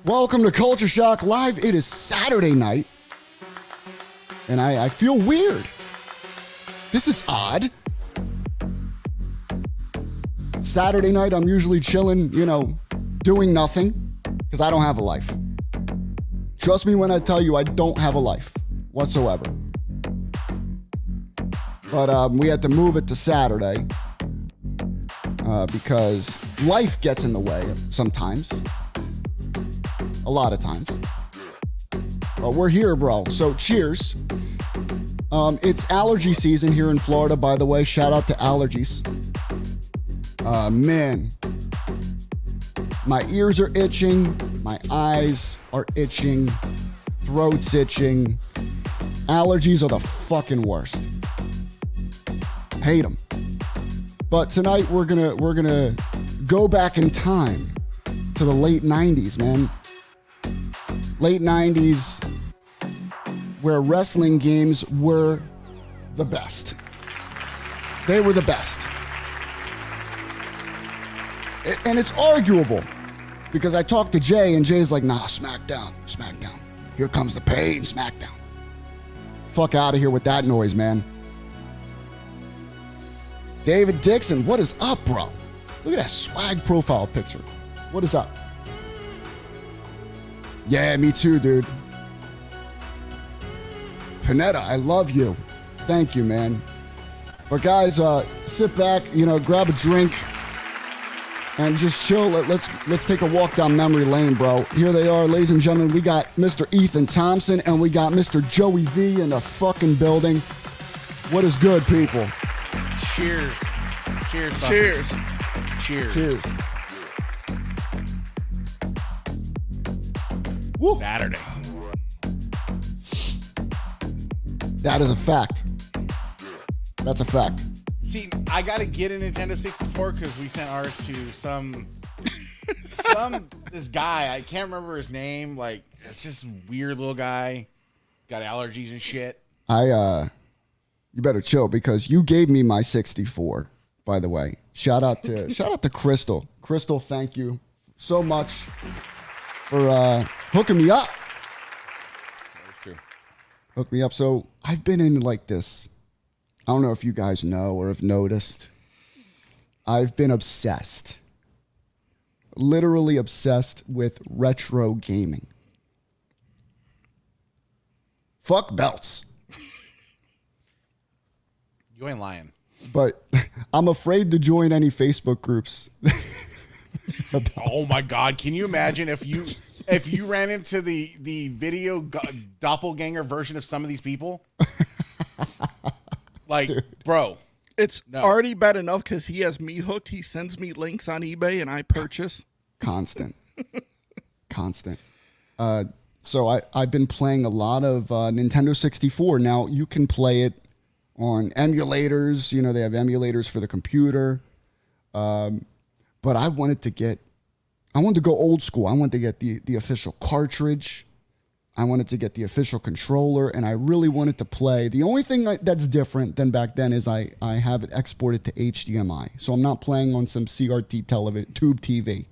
Welcome to Culture Shock Live. It is Saturday night, and I feel weird. This is odd. Saturday night, I'm usually chilling, doing nothing, because I don't have a life. Trust me when I tell you I don't have a life whatsoever. But we had to move it to Saturday because life gets in the way sometimes. A lot of times. But we're here, bro. So cheers. It's allergy season here in Florida, by the way. Shout out to allergies. Man. My ears are itching. My eyes are itching. Throat's itching. Allergies are the fucking worst. Hate them. But tonight we're gonna go back in time to the late 90s, man. Late 90s, where wrestling games were the best. They were the best. And it's arguable because I talked to Jay and Jay's like, nah, SmackDown. Here comes the pain, SmackDown. Fuck out of here with that noise, man. David Dixon, what is up, bro? Look at that swag profile picture. What is up? Yeah, me too, dude. Panetta, I love you. Thank you, man. But guys, sit back, grab a drink and just chill. Let's take a walk down memory lane, bro. Here they are, ladies and gentlemen. We got Mr. Ethan Thompson and we got Mr. Joey V in the fucking building. What is good, people? Cheers. Cheers. Cheers. Cheers. Cheers. Woo. Saturday. That is a fact. That's a fact. See, I got to get a Nintendo 64 because we sent ours to some this guy. I can't remember his name. Like, it's just weird little guy. Got allergies and shit. You better chill because you gave me my 64, by the way. Shout out to Crystal. Crystal, thank you so much for hooking me up. That's true. Hook me up. So I've been in like this. I don't know if you guys know or have noticed. I've been obsessed. Literally obsessed with retro gaming. Fuck belts. You ain't lying. But I'm afraid to join any Facebook groups. Oh my God. Can you imagine if you ran into the video doppelganger version of some of these people? Like, dude. Bro. It's already bad enough because he has me hooked. He sends me links on eBay and I purchase. Constant. So I've been playing a lot of Nintendo 64. Now, you can play it on emulators. They have emulators for the computer. But I wanted to go old school. I wanted to get the official cartridge. I wanted to get the official controller, and I really wanted to play. The only thing that's different than back then is I have it exported to HDMI. So I'm not playing on some CRT television, tube TV.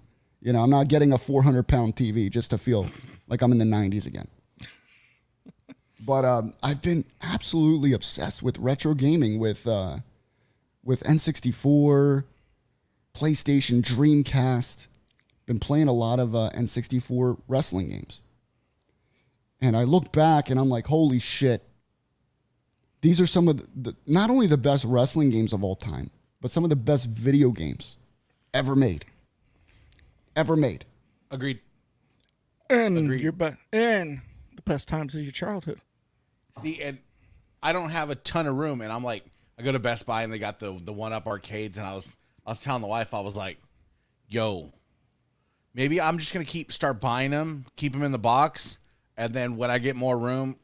I'm not getting a 400-pound TV just to feel like I'm in the 90s again. But I've been absolutely obsessed with retro gaming with N64, PlayStation, Dreamcast. Been playing a lot of N64 wrestling games. And I look back and I'm like, holy shit. These are some of the not only the best wrestling games of all time, but some of the best video games ever made. Agreed. And and the best times of your childhood. See, and I don't have a ton of room, and I'm like, I go to Best Buy and they got the 1-up arcades, and I was telling the wife, I was like, yo, maybe I'm just gonna start buying them, keep them in the box, and then when I get more room,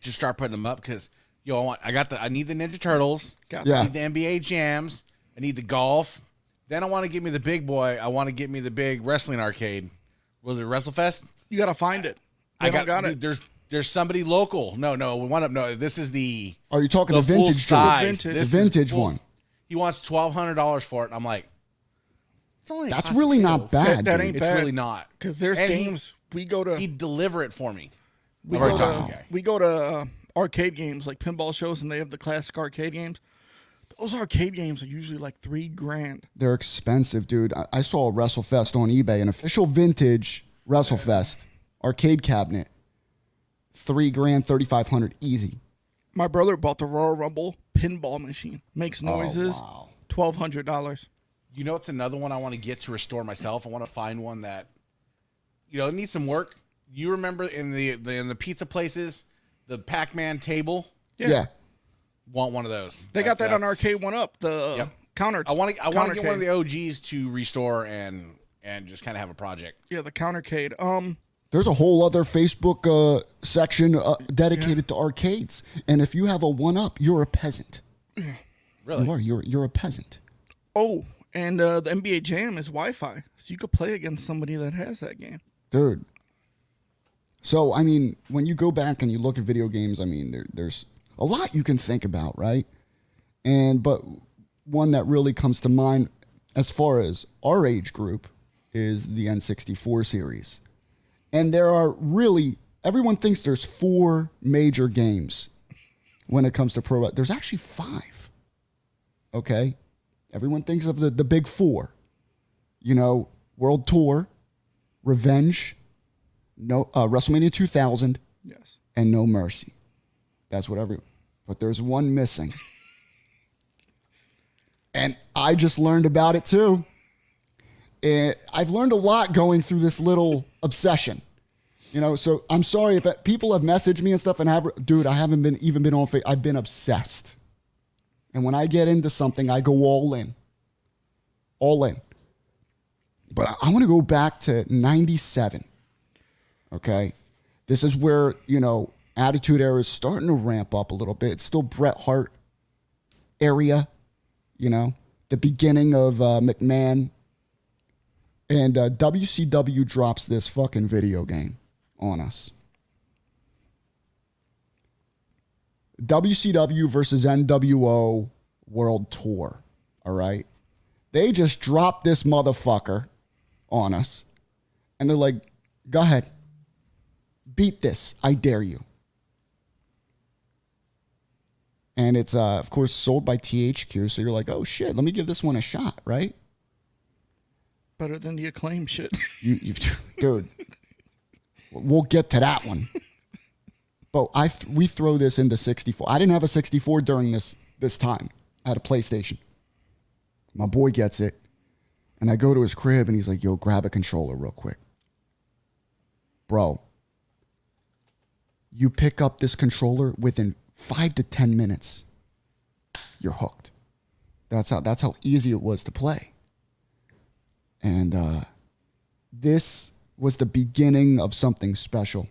just start putting them up because I need the Ninja Turtles, I need the NBA Jams, I need the golf. Then I want to get me the big boy. I want to get me the big wrestling arcade. Was it WrestleFest? You got to find it. I got it. There's somebody local. No, this is the. Are you talking the vintage size? The vintage one. He wants $1,200 for it. And I'm like, It's only That's classic really not sales. bad. That dude. ain't It's bad. really not. Because there's And games we go to. He'd deliver it for me. We Or go Johnny to, guy. we go to arcade games like pinball shows, and they have the classic arcade games. Those arcade games are usually like $3,000. They're expensive, dude. I saw a WrestleFest on eBay, an official vintage WrestleFest arcade cabinet. $3,000, $3,500 easy. My brother bought the Royal Rumble pinball machine. Makes noises. Oh, wow. $1,200. You know, it's another one I want to get to restore myself. I want to find one that, it needs some work. You remember in the pizza places, the Pac-Man table? Yeah. Want one of those. They got that on That's- Arcade 1-Up. The Yep. counter. I want to get countercade. one of the OGs to restore and just kind of have a project. Yeah, the countercade. There's a whole other Facebook section dedicated to arcades. And if you have a 1-up, you're a peasant. Really? You are. You're a peasant. Oh, and the NBA Jam is Wi-Fi, so you could play against somebody that has that game. Dude. So, I mean, when you go back and you look at video games, I mean, there's a lot you can think about, right? But one that really comes to mind as far as our age group is the N64 series. And there are really, everyone thinks there's 4 major games when it comes to pro. There's actually 5. Okay? Everyone thinks of the big 4. World Tour, Revenge, WrestleMania 2000, Yes. and No Mercy. That's what but there's one missing. And I just learned about it too. And I've learned a lot going through this little obsession. So I'm sorry if people have messaged me and stuff dude, I haven't been on Facebook. I've been obsessed. And when I get into something, I go all in. All in. But I want to go back to 97. Okay? This is where, Attitude Era is starting to ramp up a little bit. It's still Bret Hart area, the beginning of McMahon. And WCW drops this fucking video game on us. WCW versus nWo World Tour. All right? They just dropped this motherfucker on us. And they're like, go ahead. Beat this. I dare you. And it's, of course, sold by THQ. So you're like, oh, shit, let me give this one a shot, right? Better than the acclaim shit. Dude, we'll get to that one. But we throw this into 64. I didn't have a 64 during this time. I had a PlayStation. My boy gets it. And I go to his crib and he's like, yo, grab a controller real quick. Bro, you pick up this controller within 5 to 10 minutes. You're hooked. That's how easy it was to play. And this was the beginning of something special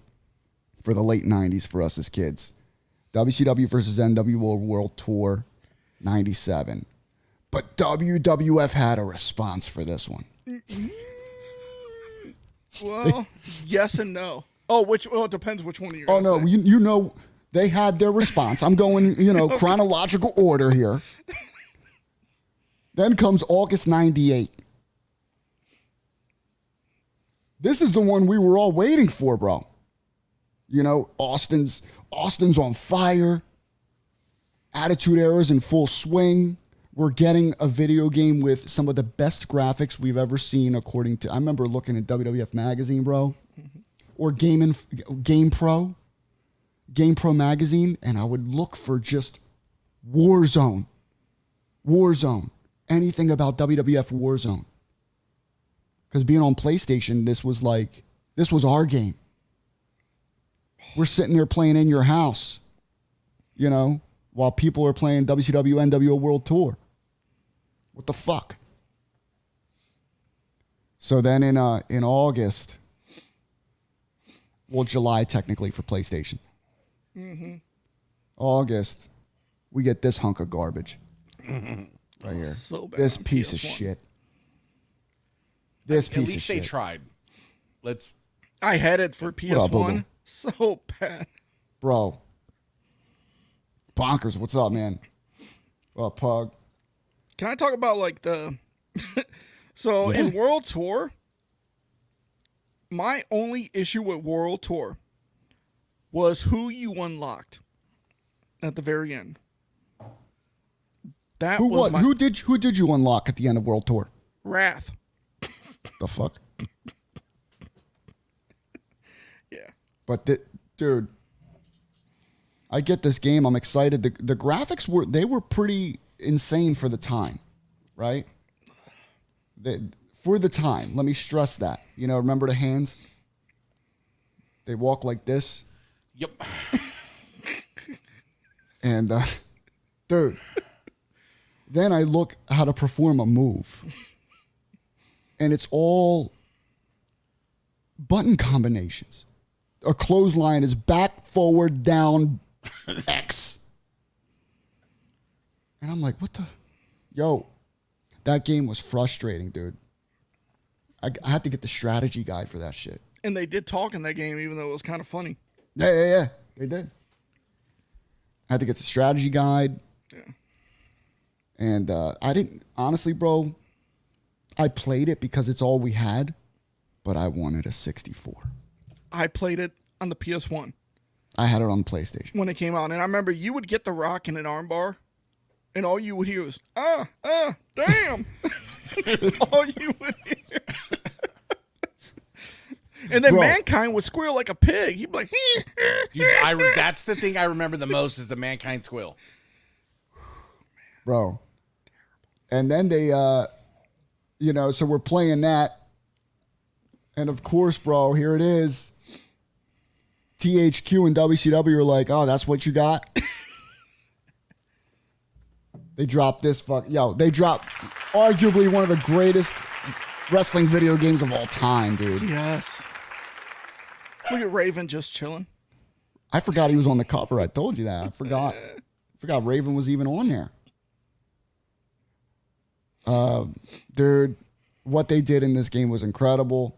for the late 90s for us as kids. WCW versus nWo World Tour, 97. But WWF had a response for this one. Well, yes and no. Oh, it depends which one you're Oh, no, say. They had their response. I'm going, chronological order here. Then comes August 98. This is the one we were all waiting for, bro. Austin's on fire. Attitude Era's in full swing. We're getting a video game with some of the best graphics we've ever seen, according to, I remember looking at WWF Magazine, bro. Or Game Pro Magazine, and I would look for just Warzone. Anything about WWF Warzone. Because being on PlayStation, this was our game. We're sitting there playing in your house, while people are playing WCW nWo World Tour. What the fuck? So then in August, July technically for PlayStation. Mm-hmm. August, we get this hunk of garbage right here. So bad This on piece of PS1. shit. At least they tried. I had it for PS1. up, Boo-Boo? So bad. Bro. Bonkers, what's up, man? Well, Pug. Can I talk about like the So in World Tour, my only issue with World Tour was who you unlocked at the very end. That who did you unlock at the end of World Tour? Wrath. The fuck? Yeah. But dude, I get this game. I'm excited. The graphics were pretty insane for the time, right? For the time. Let me stress that. You know, remember the hands? They walk like this. Yep. And dude, then I look how to perform a move. And it's all button combinations. A clothesline is back, forward, down, X. And I'm like, what the? Yo, that game was frustrating, dude. I had to get the strategy guide for that shit. And they did talk in that game, even though it was kind of funny. Yeah. They did. I had to get the strategy guide. Yeah. And I didn't, honestly, bro, I played it because it's all we had, but I wanted a 64. I played it on the PS1. I had it on PlayStation. When it came out. And I remember you would get the Rock in an armbar, and all you would hear was, damn. That's all you would hear. And then Mankind would squeal like a pig. He'd be like, Dude, that's the thing I remember the most is the Mankind squeal. Bro. And then they, so we're playing that. And of course, bro, here it is. THQ and WCW are like, oh, that's what you got? They dropped this they dropped arguably one of the greatest wrestling video games of all time, dude. Yes. Look at Raven just chilling. I forgot he was on the cover. I told you that. I forgot Raven was even on there. Dude, what they did in this game was incredible.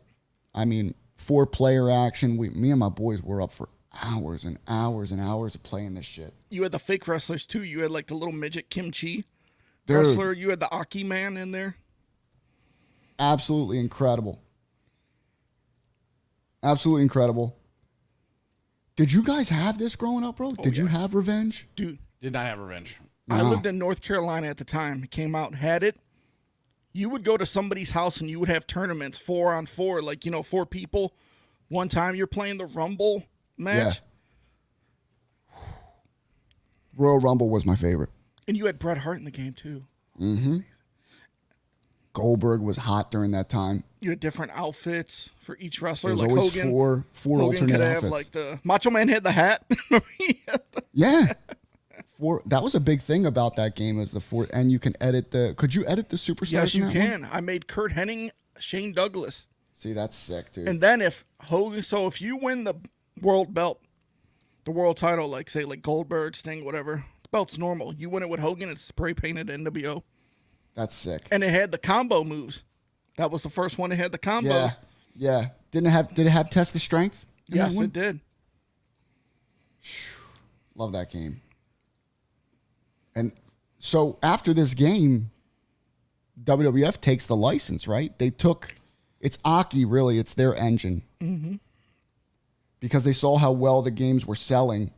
I mean, 4-player action. Me and my boys were up for hours and hours and hours of playing this shit. You had the fake wrestlers too. You had like the little midget Kimchi Dude. wrestler. You had the Aki man in there. Absolutely incredible. Absolutely incredible. Did you guys have this growing up, bro? Did you have Revenge? Dude. Did not have Revenge. I lived in North Carolina at the time. It came out, had it. You would go to somebody's house and you would have tournaments 4-on-4, like, 4 people. One time you're playing the Rumble match. Yeah. Royal Rumble was my favorite. And you had Bret Hart in the game too. Mm-hmm. Goldberg was hot during that time. You had different outfits for each wrestler. There was like always Hogan, four Hogan alternate could have outfits. like the Macho Man had the hat. Yeah. That was a big thing about that game is the 4, and you can edit could you edit the superstars? Yes, you in that can. one? I made Kurt Hennig, Shane Douglas. See, that's sick, dude. And then if you win the world belt, the world title, like say like Goldberg, Sting, whatever, the belt's normal. You win it with Hogan, it's spray painted NWO. That's sick. And it had the combo moves. That was the first one that had the combos. Yeah. Did it have test of strength? Yes, it did. Love that game. And so after this game, WWF takes the license, right? It's Aki, really. It's their engine. Mm-hmm. Because they saw how well the games were selling.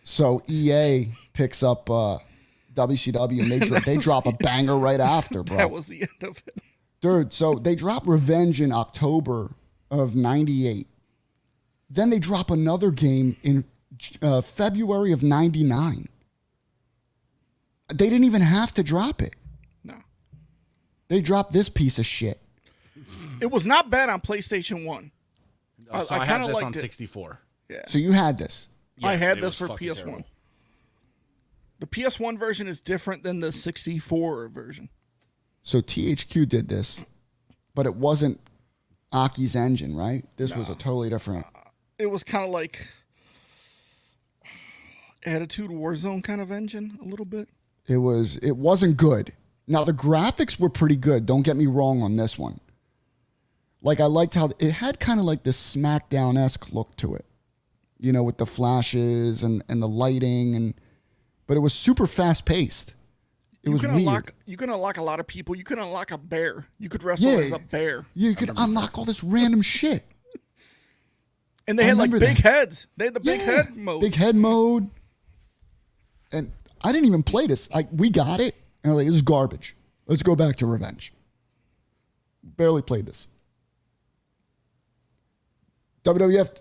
So EA picks up WCW and they drop a banger right after, bro. That was the end of it. Dude, so they drop Revenge in October of 98. Then they drop another game in February of 99. They didn't even have to drop it. No. They dropped this piece of shit. It was not bad on PlayStation 1. So I kind had of this liked on it. 64. Yeah. So you had this. Yes, I had it this was for fucking PS1. terrible. The PS1 version is different than the 64 version. So THQ did this, but it wasn't Aki's engine, right? This was a totally different. It was kind of like Attitude Warzone kind of engine, a little bit. It wasn't good. Now the graphics were pretty good. Don't get me wrong on this one. Like I liked how it had kind of like this SmackDown-esque look to it, with the flashes and the lighting but it was super fast paced. It was weird. You can unlock a lot of people. You can unlock a bear. You could wrestle as a bear. You could unlock all this random shit. And they had like big heads. They had the big head mode. Big head mode. And I didn't even play this. We got it. And I'm like, this is garbage. Let's go back to Revenge. Barely played this. WWF.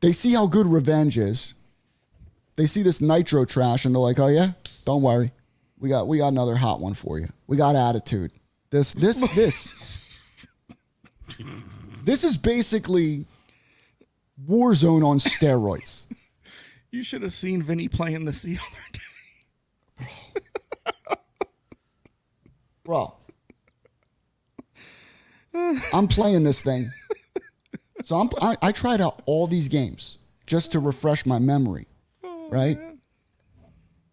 They see how good Revenge is. They see this Nitro trash and they're like, oh yeah, don't worry. We got another hot one for you. We got Attitude. This is basically Warzone on steroids. You should have seen Vinny playing this the other day. Bro. I'm playing this thing. So I tried out all these games just to refresh my memory. Right? Man.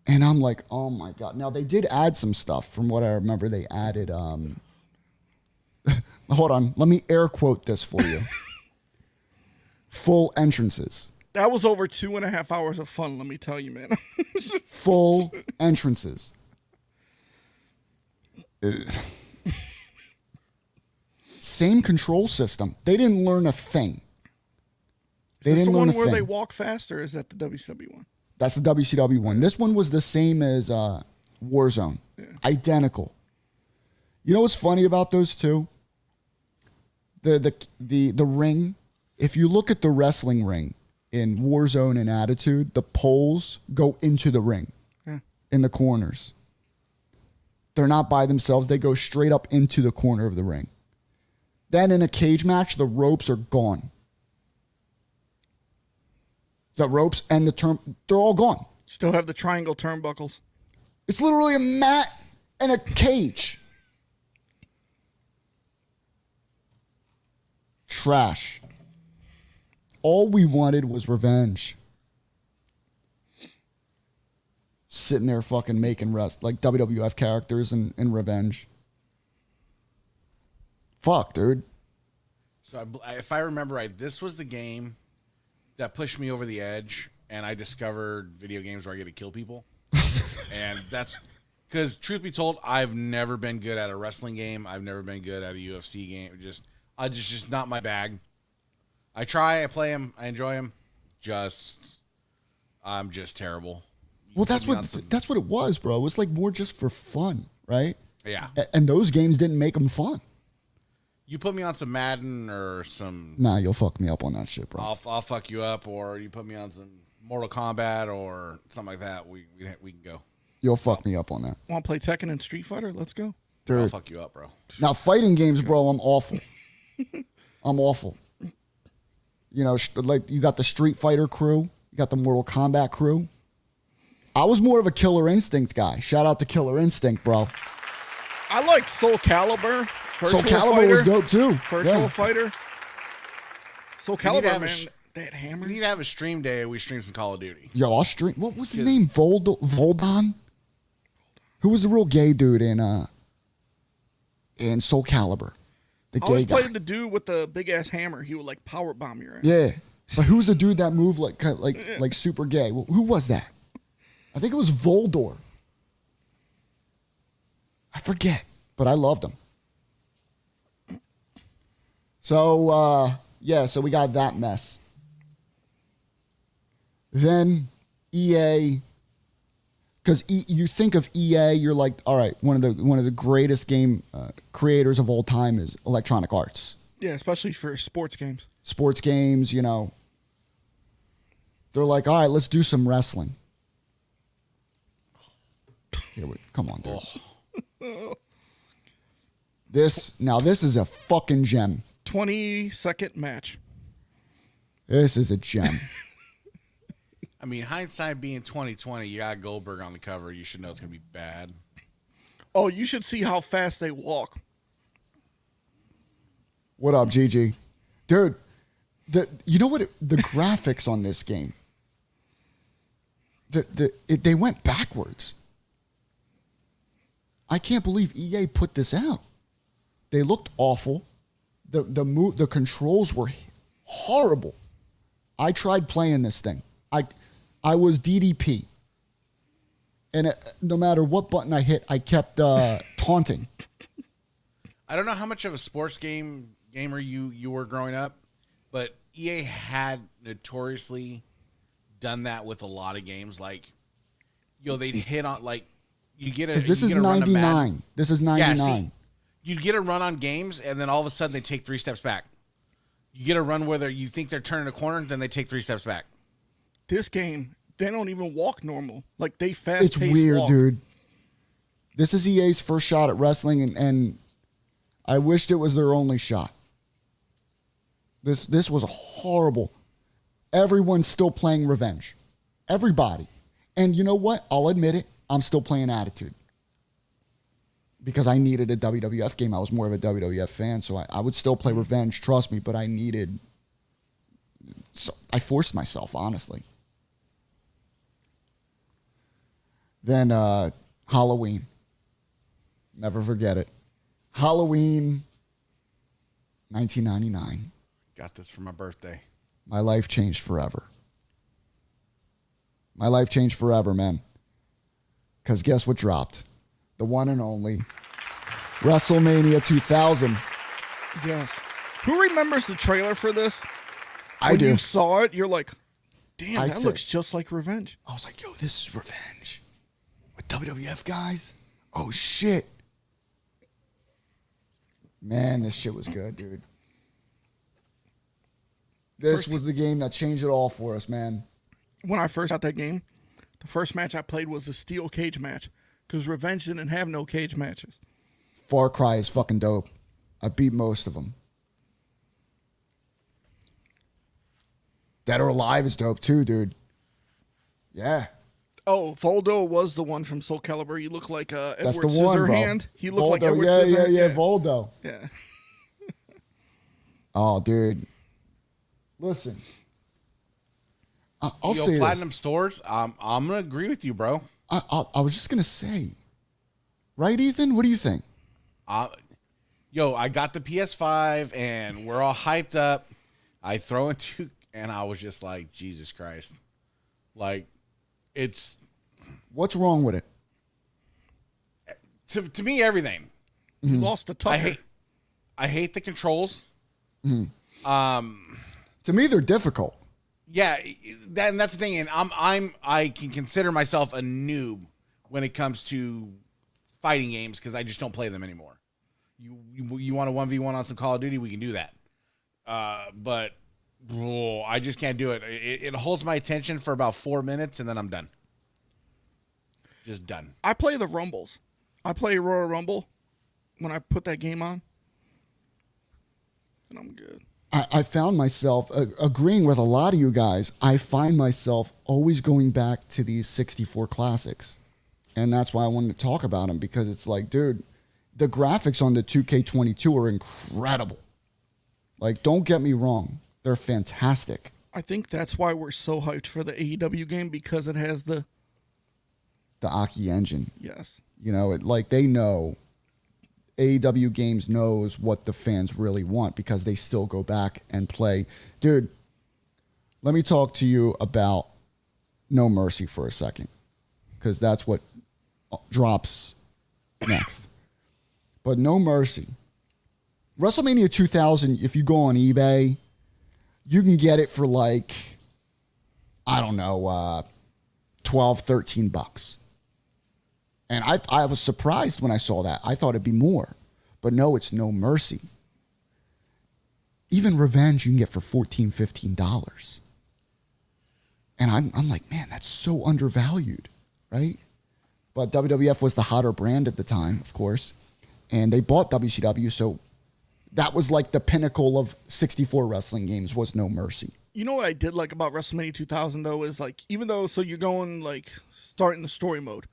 And I'm like, oh my God. Now they did add some stuff from what I remember. They added hold on, let me air quote this for you. Full entrances. That was over 2.5 hours of fun, let me tell you, man. Full entrances. Same control system. They didn't learn a thing. They didn't learn a thing. Is this the one where they walk faster, or is that the WCW one? That's the WCW one. This one was the same as Warzone. Yeah. Identical. You know what's funny about those two? The ring. If you look at the wrestling ring in Warzone and Attitude, the poles go into the ring in the corners. They're not by themselves. They go straight up into the corner of the ring. Then in a cage match, the ropes are gone. The ropes and they're all gone. Still have the triangle turnbuckles. It's literally a mat and a cage. Trash. All we wanted was Revenge. Sitting there fucking making like WWF characters in Revenge. Fuck, dude. So if I remember right, this was the game that pushed me over the edge, and I discovered video games where I get to kill people. And that's because, truth be told, I've never been good at a wrestling game. I've never been good at a UFC game. Just not my bag. I try, I play them, I enjoy them. I'm just terrible. Well, that's what it was, bro. It was like more just for fun, right? Yeah. And those games didn't make them fun. You put me on some Madden or some... Nah, you'll fuck me up on that shit, bro. I'll fuck you up, or you put me on some Mortal Kombat or something like that. We can go. You'll fuck me up on that. Want to play Tekken and Street Fighter? Let's go. Dude. I'll fuck you up, bro. Now, fighting games, bro, I'm awful. I'm awful. You know, like you got the Street Fighter crew. You got the Mortal Kombat crew. I was more of a Killer Instinct guy. Shout out to Killer Instinct, bro. I like Soul Calibur. Soul Calibur was dope too. Virtual Fighter. Soul Calibur, man. That hammer. We need to have a stream day. We stream some Call of Duty. Yo, I'll stream. What was his name? Voldon? Who was the real gay dude in Soul Calibur? The gay guy. Played the dude with the big ass hammer. He would like power bomb your ass. Yeah. But who's the dude that moved like super gay? Well, who was that? I think it was Voldor. I forget, but I loved him. So, so we got that mess. Then EA, because you think of EA, you're like, all right, one of the greatest game creators of all time is Electronic Arts. Yeah, especially for sports games. Sports games, you know. They're like, all right, let's do some wrestling. Come on, dude. Oh. This is a fucking gem. 20-second match. This is a gem. I mean, hindsight being 2020, you got Goldberg on the cover. You should know it's gonna be bad. Oh, you should see how fast they walk. What up, GG? Dude, you know what? The graphics on this game, they went backwards. I can't believe EA put this out. They looked awful. The controls were horrible. I tried playing this thing. I was DDP. And no matter what button I hit, I kept taunting. I don't know how much of a sports gamer you were growing up, but EA had notoriously done that with a lot of games. Like, they'd hit on, like, you get a... Because this is 99. This is 99. Yeah, see, you'd get a run on games, and then all of a sudden they take 3 steps back. You get a run where you think they're turning a corner, then they take 3 steps back. This game, they don't even walk normal. Like, they fast-paced It's weird, walk. dude. This is EA's first shot at wrestling, and I wished it was their only shot. This was horrible. Everyone's still playing Revenge. Everybody. And you know what? I'll admit it. I'm still playing Attitude. Because I needed a WWF game. I was more of a WWF fan, so I would still play Revenge, trust me, but I needed... So I forced myself, honestly. Then Halloween. Never forget it. Halloween 1999. Got this for my birthday. My life changed forever. My life changed forever, man. Because guess what dropped? The one and only WrestleMania 2000. Yes. Who remembers the trailer for this? I do. When you saw it, you're like, damn, that looks just like Revenge. I was like, yo, this is Revenge. With WWF guys? Oh, shit. Man, this shit was good, dude. This was the game that changed it all for us, man. When I first got that game, the first match I played was a steel cage match. Because Revenge didn't have no cage matches. Far Cry is fucking dope. I beat most of them. Dead or Alive is dope too, dude. Yeah. Oh, Voldo was the one from Soul Calibur. You look like Edward That's the one, Scissorhand. He looked like Edward yeah, Scissorhand. Yeah, Voldo. Yeah. Oh, dude. Listen. I'll say Platinum this. Stores, I'm going to agree with you, bro. I was just going to say. Right, Ethan? What do you think? I got the PS5, and we're all hyped up. I throw into... And I was just like, Jesus Christ. Like, it's... What's wrong with it? To me, everything. You lost the touch. I hate the controls. To me, they're difficult. Yeah, that's the thing. And I can consider myself a noob when it comes to fighting games because I just don't play them anymore. You want a 1v1 on some Call of Duty, we can do that. But... Oh, I just can't do it. It holds my attention for about 4 minutes, and then I'm done. Just done. I play the Rumbles. I play Royal Rumble when I put that game on, and I'm good. I found myself agreeing with a lot of you guys. I find myself always going back to these 64 classics, and that's why I wanted to talk about them, because it's like, dude, the graphics on the 2K22 are incredible. Like, don't get me wrong. They're fantastic. I think that's why we're so hyped for the AEW game, because it has the AKI engine. Yes. You know, they know AEW games knows what the fans really want because they still go back and play. Dude, let me talk to you about No Mercy for a second, because that's what drops next. But No Mercy. WrestleMania 2000, if you go on eBay, you can get it for like, I don't know, $12, $13. And I was surprised when I saw that. I thought it'd be more. But no, it's No Mercy. Even Revenge you can get for $14, $15. And I'm like, man, that's so undervalued, right? But WWF was the hotter brand at the time, of course. And they bought WCW, so that was like the pinnacle of 64 wrestling games was No Mercy. You know what I did like about WrestleMania 2000, though, is like, even though, so you're going, like, starting the story mode.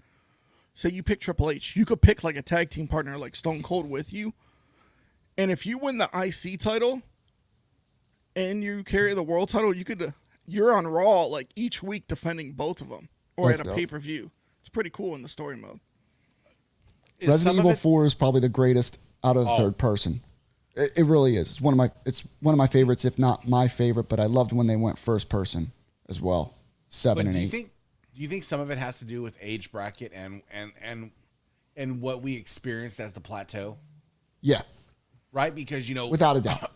Say you pick Triple H, you could pick, like, a tag team partner like Stone Cold with you. And if you win the IC title and you carry the world title, you're on Raw, like, each week defending both of them. Or That's at a dope. pay-per-view. It's pretty cool in the story mode. Resident Evil 4 is probably the greatest out of the third person. It really is. It's one of my favorites, if not my favorite, but I loved when they went first person as well. 7 But and do 8. you think some of it has to do with age bracket and what we experienced as the plateau? Yeah, Right? Because, without a doubt.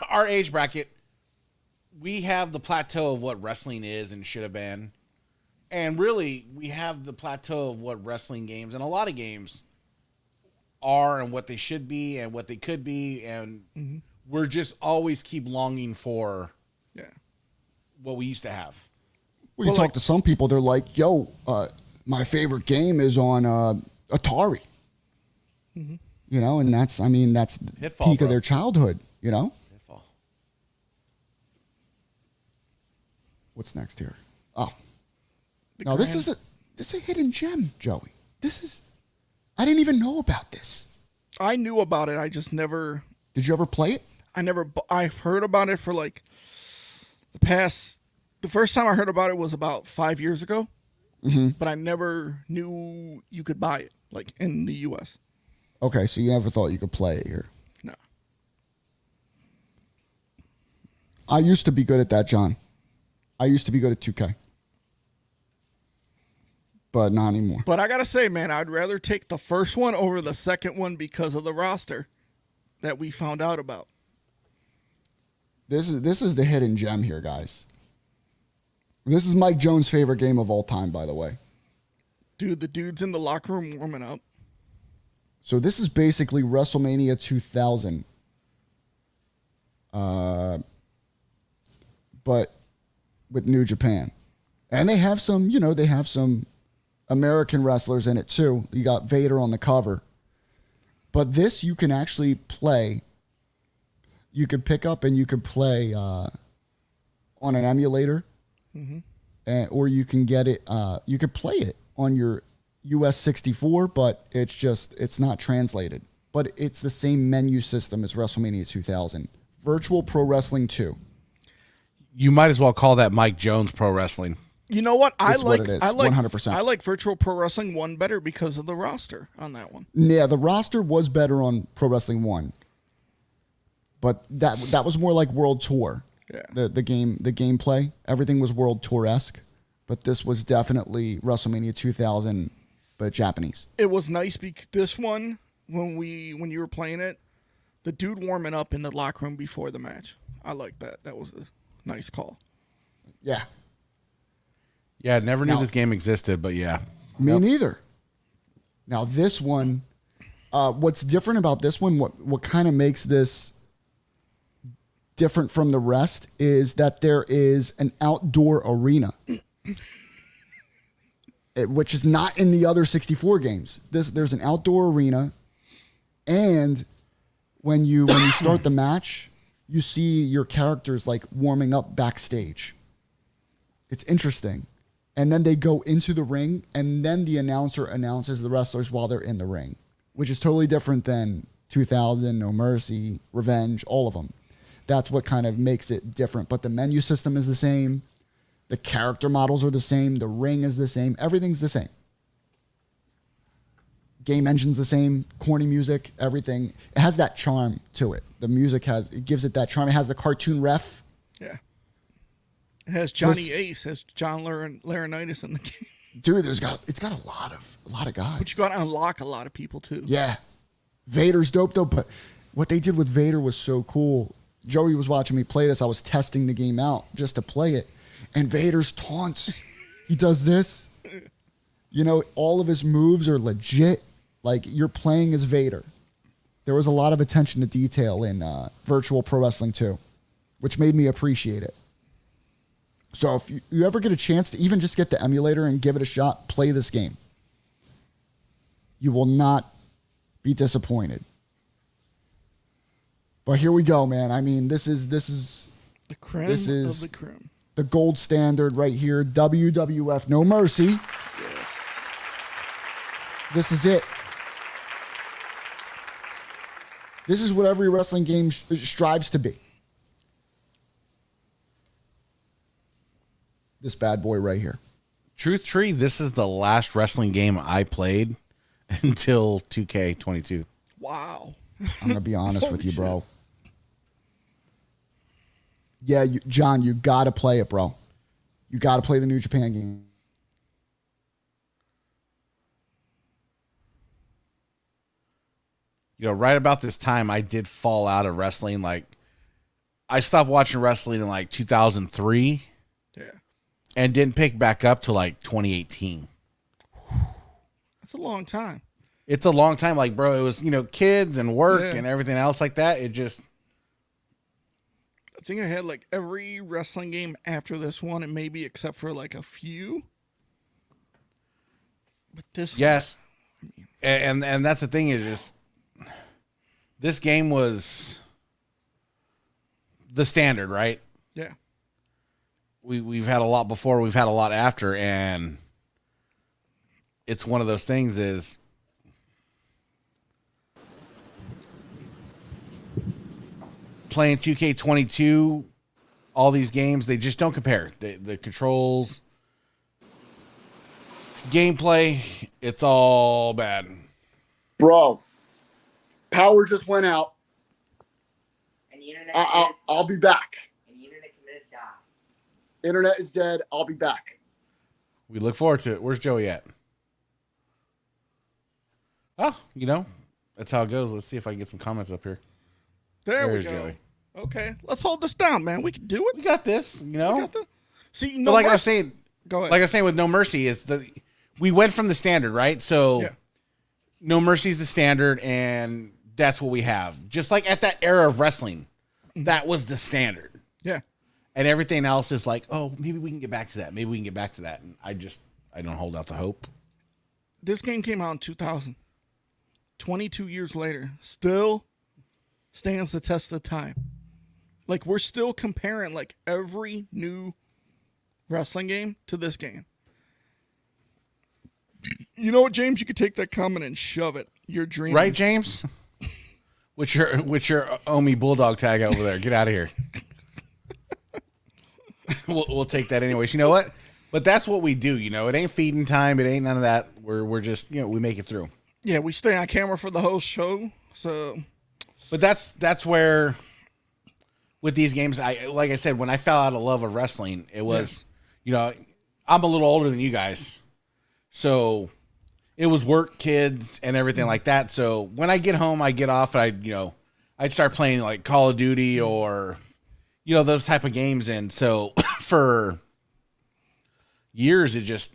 our age bracket, we have the plateau of what wrestling is and should have been. And really, we have the plateau of what wrestling games and a lot of games are and what they should be and what they could be. And we're just always keep longing for what we used to have. Well, you talk to some people, they're like, yo, my favorite game is on Atari. And that's the Pitfall, peak bro. of their childhood, Pitfall. What's next here? Oh. Now, this is a hidden gem, Joey. I didn't even know about this. I knew about it. I just never. Did you ever play it? I've heard about it for like the first time I heard about it was about 5 years ago, but I never knew you could buy it like in the U.S. Okay, so you never thought you could play it here. No. I used to be good at that, John. I used to be good at 2K. But not anymore. But I got to say, man, I'd rather take the first one over the second one because of the roster that we found out about. This is the hidden gem here, guys. This is Mike Jones' favorite game of all time, by the way. Dude, the dude's in the locker room warming up. So this is basically WrestleMania 2000. But with New Japan. And they have some American wrestlers in it too. You got Vader on the cover. But this you can actually play. You could pick up and you could play on an emulator. Or you can get it, you could play it on your US 64, but it's not translated. But it's the same menu system as WrestleMania 2000. Virtual Pro Wrestling 2. You might as well call that Mike Jones Pro Wrestling. You know what? That's what it is, 100%. I like Virtual Pro Wrestling 1 better because of the roster on that one. Yeah, the roster was better on Pro Wrestling 1. But that was more like World Tour. Yeah. The gameplay, everything was World Tour-esque. But this was definitely WrestleMania 2000, but Japanese. It was nice because this one, when you were playing it, the dude warming up in the locker room before the match. I like that. That was a nice call. Yeah. Yeah, never knew this game existed, but yeah. Me neither. Now this one, what's different about this one, what kind of makes this different from the rest is that there is an outdoor arena. Which is not in the other 64 games. There's an outdoor arena, and when you start the match, you see your characters like warming up backstage. It's interesting. And then they go into the ring, and then the announcer announces the wrestlers while they're in the ring, which is totally different than 2000, No Mercy, Revenge, all of them. That's what kind of makes it different. But the menu system is the same. The character models are the same. The ring is the same. Everything's the same. Game engine's the same. Corny music, everything. It has that charm to it. The music gives it that charm. It has the cartoon ref. Yeah. It has Johnny Ace, has John Laurinaitis in the game. Dude, it's got a lot of guys. But you got to unlock a lot of people too. Yeah. Vader's dope though, but what they did with Vader was so cool. Joey was watching me play this. I was testing the game out just to play it. And Vader's taunts. He does this. All of his moves are legit. Like, you're playing as Vader. There was a lot of attention to detail in Virtual Pro Wrestling 2, which made me appreciate it. So if you ever get a chance to even just get the emulator and give it a shot, play this game. You will not be disappointed. But here we go, man. I mean, this is the creme of the creme. The gold standard right here. WWF No Mercy. Yes. This is it. This is what every wrestling game strives to be. This bad boy right here. Truth Tree, this is the last wrestling game I played until 2K22. Wow. I'm going to be honest with you, bro. Yeah, John, you got to play it, bro. You got to play the New Japan game. You know, right about this time, I did fall out of wrestling. Like, I stopped watching wrestling in like 2003. Yeah. And didn't pick back up till like 2018. That's a long time. It's a long time. Like, bro, it was, you know, kids and work and everything else like that. It just. I think I had like every wrestling game after this one, and maybe except for like a few. But this yes. One, and that's the thing is just. This game was the standard, right? Yeah. We've had a lot before, we've had a lot after, and it's one of those things is playing 2K22, all these games, they just don't compare. The controls, gameplay, it's all bad. Bro, power just went out. And the internet I'll be back. And the internet committed die. Internet is dead. I'll be back. We look forward to it. Where's Joey at? Oh, you know, that's how it goes. Let's see if I can get some comments up here. There's we go. Joey. Okay, let's hold this down, man. We can do it. We got this, you know. See, no, but like I was saying, go ahead. Like I was saying with No Mercy is we went from the standard, right? So No Mercy is the standard, and that's what we have. Just like at that era of wrestling, that was the standard. Yeah. And everything else is like, oh, maybe we can get back to that. Maybe we can get back to that. And I don't hold out the hope. This game came out in 2000. 22 years later, still stands the test of time. Like, we're still comparing, like, every new wrestling game to this game. You know what, James? You could take that comment and shove it. You're dreaming. Right, James? With your Omi Bulldog tag over there. Get out of here. We'll take that anyways. You know what? But that's what we do, you know. It ain't feeding time. It ain't none of that. We're just, you know, we make it through. Yeah, we stay on camera for the whole show. So, but that's where with these games, like I said, when I fell out of love of wrestling, it was, you know, I'm a little older than you guys. So it was work, kids, and everything like that. So when I get home, I get off, and I'd start playing like Call of Duty or, you know, those type of games. And so for years, it just,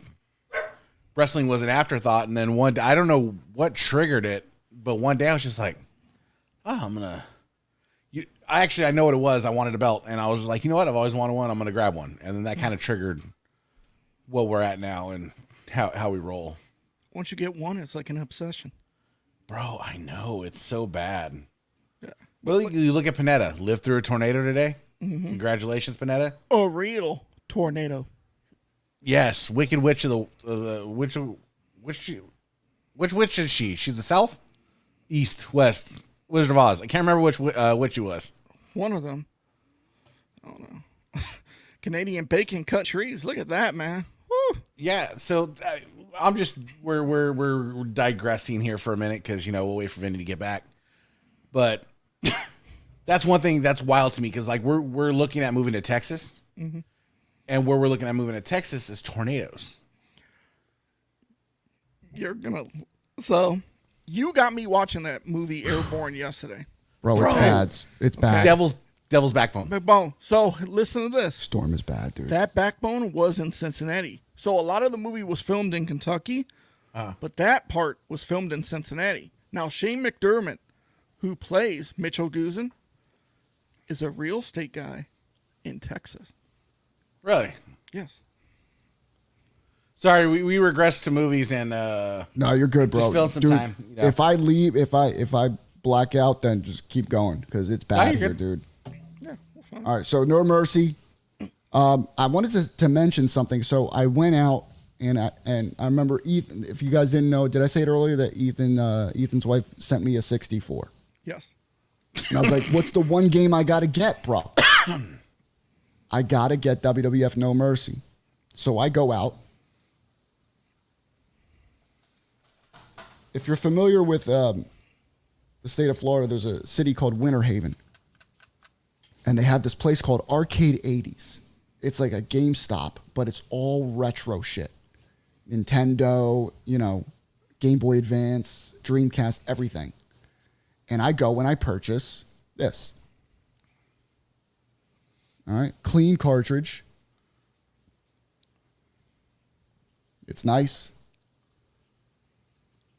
wrestling was an afterthought. And then one day, I don't know what triggered it, but one day I was just like, oh, I know what it was. I wanted a belt, and I was like, you know what? I've always wanted one. I'm going to grab one. And then that kind of triggered what we're at now and how we roll. Once you get one, it's like an obsession. Bro, I know. It's so bad. Yeah. Well, you look at Panetta. Lived through a tornado today. Mm-hmm. Congratulations, Panetta. A real tornado. Yes. Wicked Witch of the which witch is she? She's the South? East, West, Wizard of Oz. I can't remember which witch she was. One of them. I don't know. Canadian bacon cut trees. Look at that, man. Woo. Yeah, so I'm just we're digressing here for a minute because we'll wait for Vinny to get back. But that's one thing that's wild to me because like we're looking at moving to Texas, and where we're looking at moving to Texas is tornadoes. So you got me watching that movie Airborne yesterday. Bro, it's bad. It's bad. Devil's Backbone. Backbone. So listen to this. Storm is bad, dude. That Backbone was in Cincinnati. So a lot of the movie was filmed in Kentucky, but that part was filmed in Cincinnati. Now, Shane McDermott, who plays Mitchell Guzan, is a real estate guy in Texas. Really? Yes. Sorry, we regressed to movies and no, you're good, bro. Just filling some dude, time. If I leave, if I black out, then just keep going because it's bad here, dude. Yeah. Well, all right, so No Mercy. I wanted to mention something. So I went out and I remember Ethan. If you guys didn't know, did I say it earlier that Ethan's wife sent me a 64? Yes. And I was like, "What's the one game I gotta get, bro? I gotta get WWF No Mercy." So I go out. If you're familiar with the state of Florida, there's a city called Winter Haven. And they have this place called Arcade 80s. It's like a GameStop, but it's all retro shit. Nintendo, you know, Game Boy Advance, Dreamcast, everything. And I go and I purchase this. All right, clean cartridge. It's nice.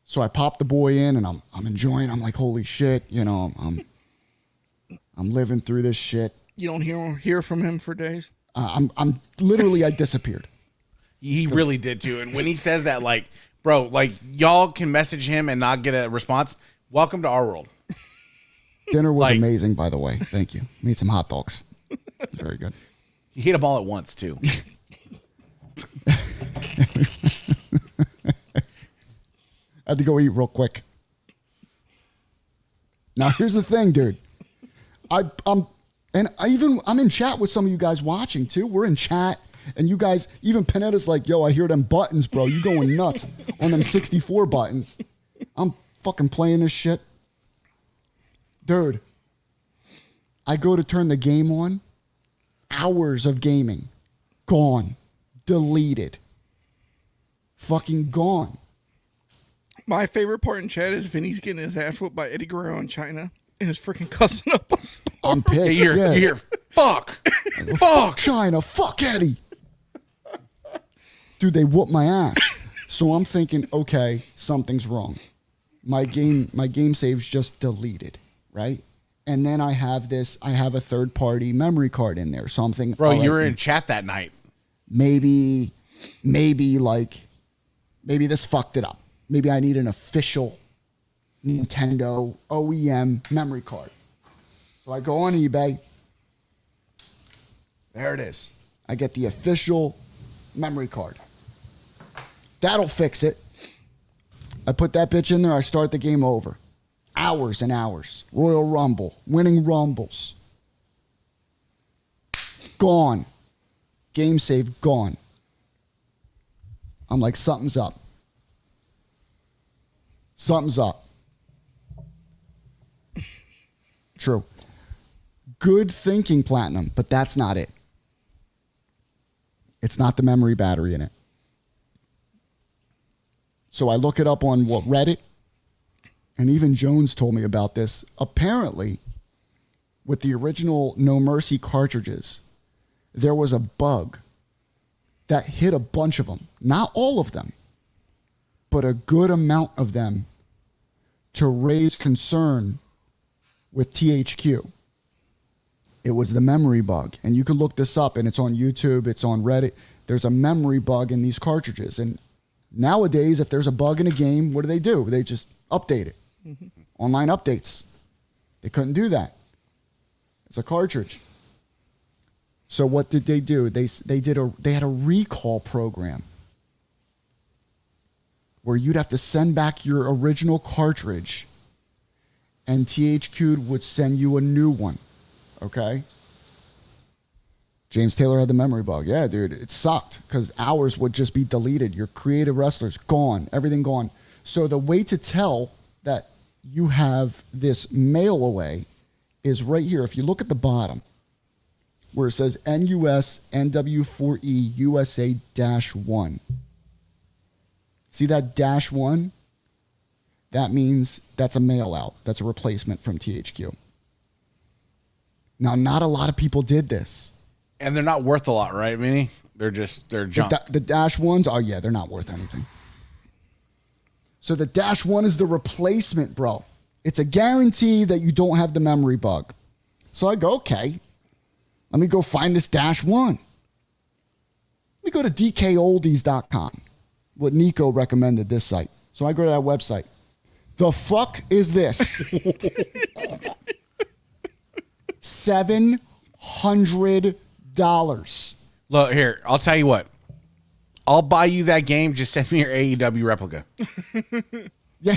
So I pop the boy in and I'm enjoying. I'm like, holy shit, you know, I'm living through this shit. You don't hear from him for days? I'm literally, I disappeared. He really did too. And when he says that, like, bro, like, y'all can message him and not get a response. Welcome to our world. Dinner was amazing, by the way. Thank you. Made some hot dogs. Very good. You hit them all at once too. I had to go eat real quick. Now here's the thing, dude. I'm in chat with some of you guys watching too. We're in chat, and you guys, even Panetta's like, yo, I hear them buttons, bro. You going nuts on them 64 buttons. I'm fucking playing this shit. Dude, I go to turn the game on. Hours of gaming. Gone. Deleted. Fucking gone. My favorite part in chat is Vinny's getting his ass whooped by Eddie Guerrero in China and is freaking cussing up a store. I'm pissed. You hear, fuck. Fuck China. Fuck Eddie. Dude, they whooped my ass. So I'm thinking, okay, something's wrong. My game save's just deleted, right? And then I have a third-party memory card in there. So I'm thinking, bro, you were in chat that night. Maybe this fucked it up. Maybe I need an official Nintendo OEM memory card. So I go on eBay. There it is. I get the official memory card. That'll fix it. I put that bitch in there. I start the game over. Hours and hours. Royal Rumble. Winning Rumbles. Gone. Game save gone. I'm like, something's up. Something's up. True. Good thinking, Platinum, but that's not it. It's not the memory battery in it. So I look it up on Reddit, and even Jones told me about this. Apparently, with the original No Mercy cartridges, there was a bug that hit a bunch of them. Not all of them, but a good amount of them to raise concern with THQ. It was the memory bug. And you can look this up, and it's on YouTube, it's on Reddit. There's a memory bug in these cartridges. And nowadays, if there's a bug in a game, what do? They just update it. Mm-hmm. Online updates. They couldn't do that. It's a cartridge. So what did they do? They had a recall program where you'd have to send back your original cartridge and THQ would send you a new one. Okay? James Taylor had the memory bug. Yeah, dude, it sucked because hours would just be deleted. Your creative wrestlers gone, everything gone. So the way to tell that you have this mail away is right here. If you look at the bottom where it says NUS NW4E USA -1. See that -1? That means that's a mail out. That's a replacement from THQ. Now, not a lot of people did this. And they're not worth a lot, right, Vinny? They're junk. The -1s, oh yeah, they're not worth anything. So the -1 is the replacement, bro. It's a guarantee that you don't have the memory bug. So I go, okay, let me go find this -1. Let me go to dkoldies.com. What Nico recommended this site. So I go to that website. The fuck is this? $700. Look, here, I'll tell you what. I'll buy you that game. Just send me your AEW replica. Yeah.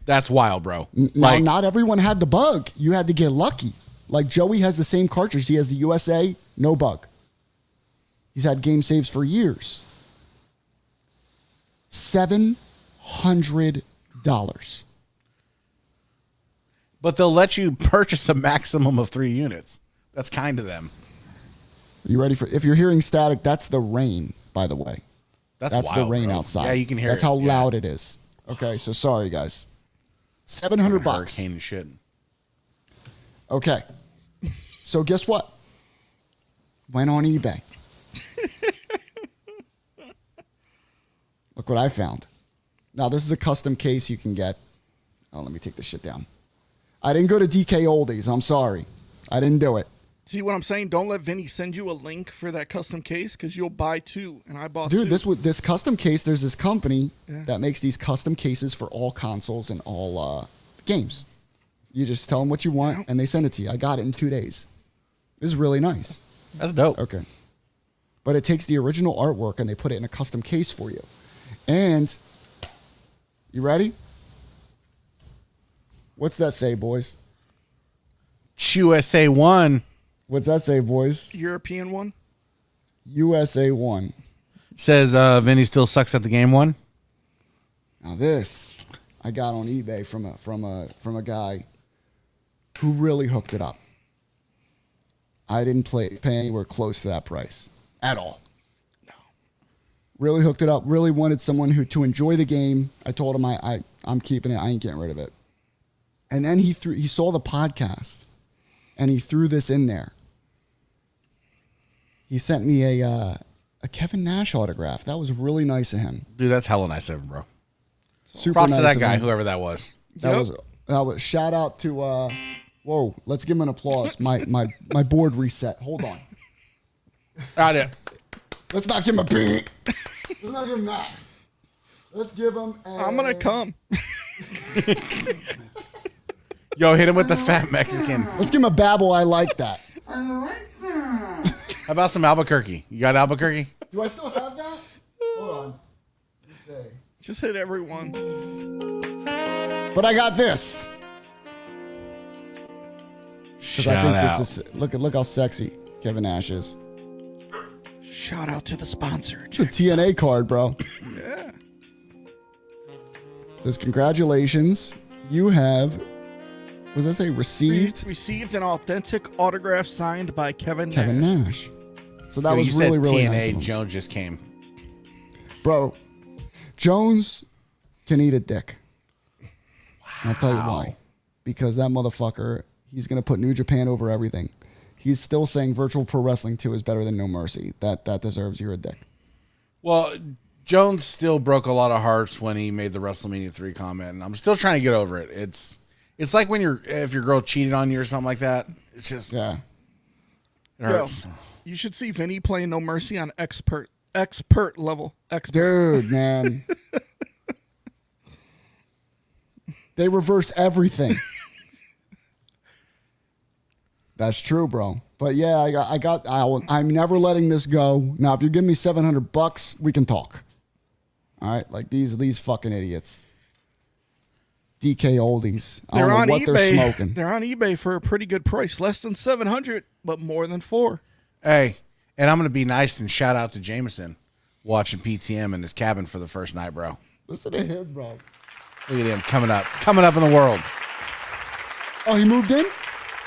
That's wild, bro. Now, not everyone had the bug. You had to get lucky. Like Joey has the same cartridge. He has the USA, no bug. He's had game saves for years. $700. But they'll let you purchase a maximum of 3 units. That's kind of them. you ready for? If you're hearing static, that's the rain, by the way. That's the wild, rain bro. outside. Yeah, you can hear That's it. how Yeah. loud it is. Okay, so sorry, guys. $700. Hurricane and shit. Okay. So guess what? Went on eBay. Look what I found. Now, this is a custom case you can get. Oh, let me take this shit down. I didn't go to DK Oldies. I'm sorry. I didn't do it. See what I'm saying? Don't let Vinny send you a link for that custom case because you'll buy 2, and I bought 2. Dude, this custom case, there's this company that makes these custom cases for all consoles and all games. You just tell them what you want, and they send it to you. I got it in 2 days. This is really nice. That's dope. Okay. But it takes the original artwork, and they put it in a custom case for you. And, you ready? What's that say, boys? USA 1 What's that say, boys? European one? USA 1. says Vinny still sucks at the game 1. Now this, I got on eBay from a guy who really hooked it up. I didn't pay anywhere close to that price at all. No. Really hooked it up. Really wanted someone to enjoy the game. I told him I'm keeping it. I ain't getting rid of it. And then he saw the podcast, and he threw this in there. He sent me a Kevin Nash autograph. That was really nice of him. Dude, that's hella nice of him, bro. Super Props nice to that of guy, him. whoever that was. That was shout out to whoa, let's give him an applause. My board reset. Hold on. Got it. Let's not give him a beat. Let's not give him that. Let's give him I'm going to come. Yo, hit him with the fat Mexican. Let's give him a babble. I like that. How about some Albuquerque? You got Albuquerque? Do I still have that? Hold on. Let's see. Just hit everyone. But I got this. Because I think this is look how sexy Kevin Nash is. Shout out to the sponsor. It's a TNA card, bro. Yeah. It says congratulations. You have, what does that say? Received Received an authentic autograph signed by Kevin Nash. So that Yo, was you really, said really TNA, nice of him. Jones just came. Bro, Jones can eat a dick. I'll tell you why. Because that motherfucker, he's going to put New Japan over everything. He's still saying Virtual Pro Wrestling 2 is better than No Mercy. That deserves you're a dick. Well, Jones still broke a lot of hearts when he made the WrestleMania 3 comment, and I'm still trying to get over it. It's like when if your girl cheated on you or something like that. It's just Yeah. it hurts. You should see Vinny playing No Mercy on expert level. Dude, man. They reverse everything. That's true, bro. But yeah, I'm never letting this go. Now, if you give me $700, we can talk. All right, like these fucking idiots. DK Oldies. I They're don't on know what eBay. they're smoking. They're on eBay for a pretty good price, less than $700, but more than $400. Hey, and I'm gonna be nice and shout out to Jameson watching PTM in his cabin for the first night, bro. Listen to him, bro. Look at him coming up in the world. Oh, he moved in?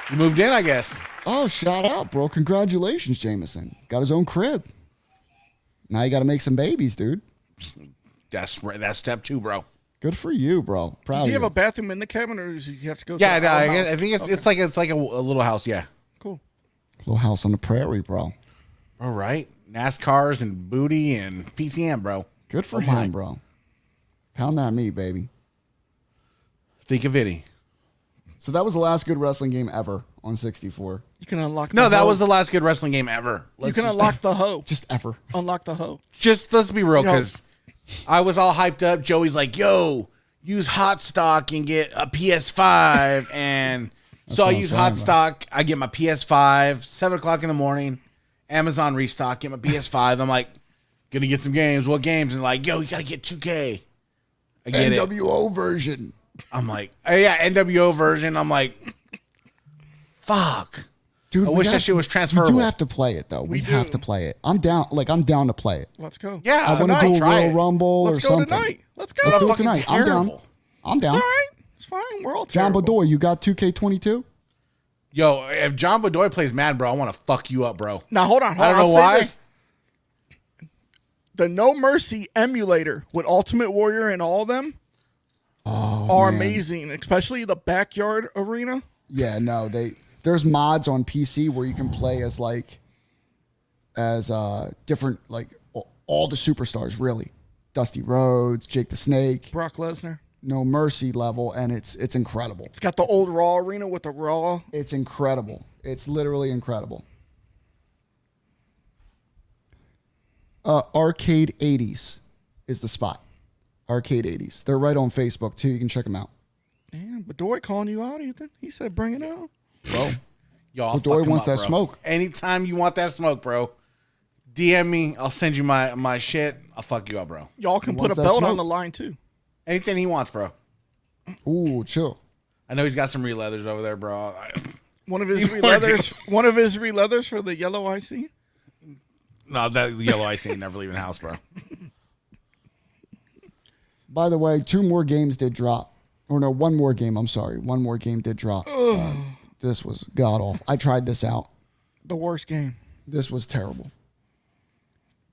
He moved in, I guess. Oh, shout out, bro. Congratulations, Jameson. Got his own crib. Now you got to make some babies, dude. That's step 2, bro. Good for you, bro. Proud Does of he have you. a bathroom in the cabin, or does he have to go? Yeah, to I think it's like a little house. Yeah. Cool. Little house on the prairie, bro. All right. NASCARs and booty and PTM, bro. Good for him, bro. Pound that meat, baby. Think of it. So that was the last good wrestling game ever on 64. You can unlock. No, the that hoe. was the last good wrestling game ever. You can unlock the hoe. Just ever. Unlock the hoe. Just let's be real, Yo. because I was all hyped up. Joey's like, "Yo, use Hot Stock and get a PS5," and so I what I'm use saying, Hot bro. Stock. I get my PS5. 7:00 in the morning. Amazon restock. Get my PS5. I'm like, gonna get some games. What games? And like, yo, you gotta get 2K. I get it. NWO version. I'm like, oh, yeah, NWO version. I'm like, fuck. Dude, I we wish got- that shit was We transferable. do have to play it, though. We have do. to play it. I'm down to play it. Let's go. Yeah, I want to tonight, do a try Royal it. Rumble Let's or go something. tonight. Let's go. Let's do it Fucking tonight. I'm down. terrible. I'm down. It's all right. It's fine. We're all John terrible. Bedoy, you got 2K22? Yo, if John Bedoy plays Madden, bro, I want to fuck you up, bro. Now, hold on. I don't know why. The No Mercy emulator with Ultimate Warrior and all of them are amazing, especially the backyard arena. Yeah, no, there's mods on PC where you can play as different, like all the superstars, really. Dusty Rhodes, Jake the Snake, Brock Lesnar. No Mercy level, and it's incredible. It's got the old Raw arena with the Raw. It's incredible. It's literally incredible. Arcade 80s is the spot. Arcade 80s. They're right on Facebook, too. You can check them out. Damn, Bedoy calling you out, Ethan. He said bring it out. Well, Y'all Bedoy wants that bro. smoke. Anytime you want that smoke, bro, DM me. I'll send you my shit. I'll fuck you up, bro. Y'all can He put a wants that belt smoke. on the line, too. Anything he wants, bro. Ooh, chill. I know he's got some re-leathers over there, bro. One of his You wanna do- re-leathers for the yellow IC. No, that yellow ice ain't never leaving the house, bro. By the way, 2 more games did drop. Or no, 1 more game. I'm sorry. 1 more game did drop. This was god-awful. I tried this out. The worst game. This was terrible.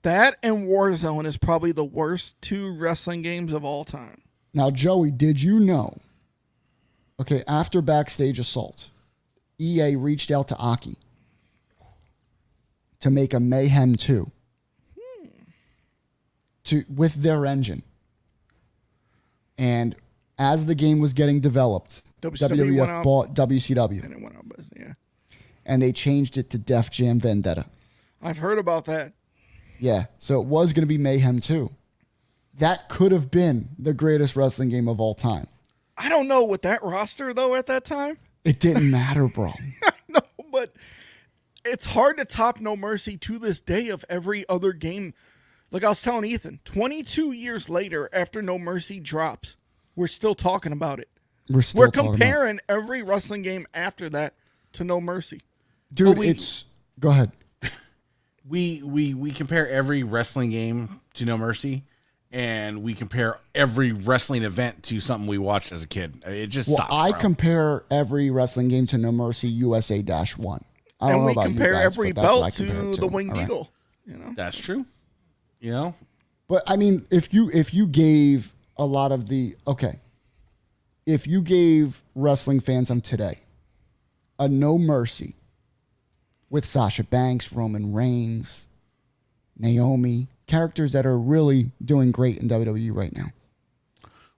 That and Warzone is probably the worst 2 wrestling games of all time. Now, Joey, did you know? Okay, after Backstage Assault, EA reached out to AKI to make a Mayhem 2 with their engine. And as the game was getting developed, WCW went WWF out. bought WCW, And it went out, but yeah. and they changed it to Def Jam Vendetta. I've heard about that. Yeah, so it was going to be Mayhem 2. That could have been the greatest wrestling game of all time. I don't know with that roster, though, at that time. It didn't matter, bro. No, but it's hard to top No Mercy to this day of every other game. Like I was telling Ethan, 22 years later after No Mercy drops, we're still talking about it. We're We're talking about it. comparing every wrestling game after that to No Mercy. Dude, But it's... Go ahead. We compare every wrestling game to No Mercy, and we compare every wrestling event to something we watched as a kid. It just sucks, I bro. compare every wrestling game to No Mercy USA-1. I don't And know we about compare you guys, every but that's what I belt compare to it the Winged All right. Eagle. You know? That's true. You know? But I mean, if you gave a lot of the if you gave wrestling fans of today a No Mercy with Sasha Banks, Roman Reigns, Naomi, characters that are really doing great in WWE right now.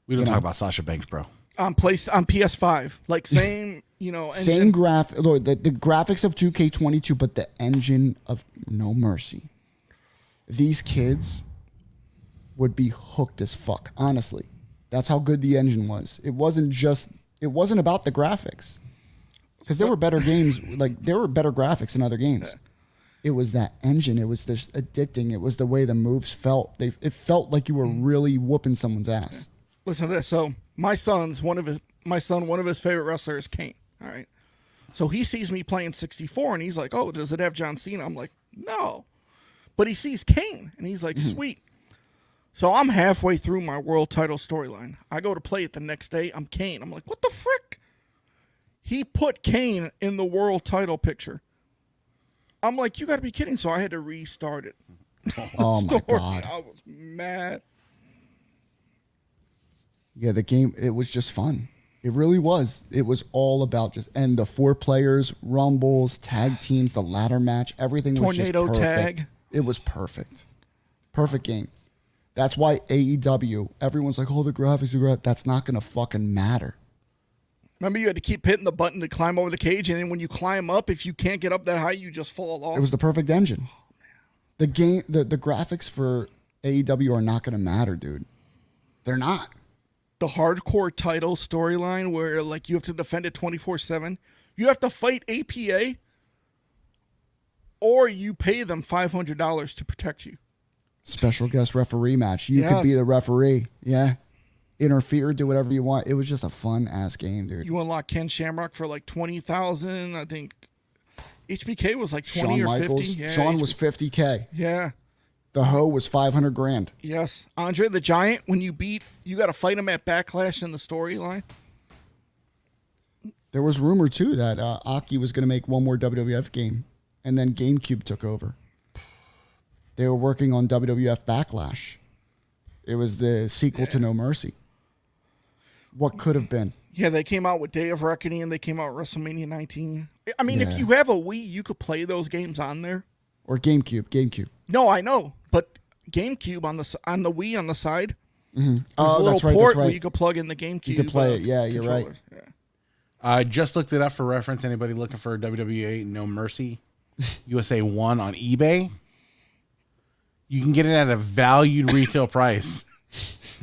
We don't talk about Sasha Banks, bro. On PS5, like same, engine. Same the graphics of 2K22, but the engine of No Mercy. These kids would be hooked as fuck, honestly. That's how good the engine was. It wasn't about the graphics. Because there were better games, there were better graphics in other games. It was that engine. It was just addicting. It was the way the moves felt. It felt like you were really whooping someone's ass. Listen to this. So my son, one of his favorite wrestlers, Kane. All right. So he sees me playing 64 and he's like, "Oh, does it have John Cena?" I'm like, "No." But he sees Kane and he's like, "Sweet." So I'm halfway through my world title storyline. I go to play it the next day. I'm Kane. I'm like, "What the frick?" He put Kane in the world title picture. I'm like, "You got to be kidding." So I had to restart it. Oh my God. I was mad. Yeah, the game, it was just fun. It really was. It was all about and the 4 players, rumbles, tag teams, the ladder match, everything was Tornado just perfect. tag. It was perfect. Perfect game. That's why AEW, everyone's like, oh, the graphics, that's not going to fucking matter. Remember, you had to keep hitting the button to climb over the cage, and then when you climb up, if you can't get up that high, you just fall off. It was the perfect engine. The game, the graphics for AEW are not going to matter, dude. They're not. The hardcore title storyline where like you have to defend it 24/7. You have to fight APA, or you pay them $500 to protect you. Special guest referee match. You could Yes. be the referee. Yeah. Interfere, do whatever you want. It was just a fun ass game, dude. You unlock Ken Shamrock for like 20,000. I think HBK was like 20 Shawn or Michaels. 50. Yeah, Shawn was 50K. Yeah. The Ho was 500 grand. Yes. Andre the Giant, when you got to fight him at Backlash in the storyline. There was rumor too that Aki was going to make one more WWF game, and then GameCube took over. They were working on WWF Backlash. It was the sequel to No Mercy. What could have been? Yeah, they came out with Day of Reckoning, and they came out with WrestleMania 19. I mean, Yeah. if you have a Wii, you could play those games on there. Or GameCube. No, I know, but GameCube on the Wii on the side. Mm-hmm. There's Oh, a little that's right. port That's where right. you could plug in the GameCube. You could play it. Yeah, you're right. controllers. Yeah. I just looked it up for reference. Anybody looking for WWE No Mercy USA 1 on eBay? You can get it at a valued retail price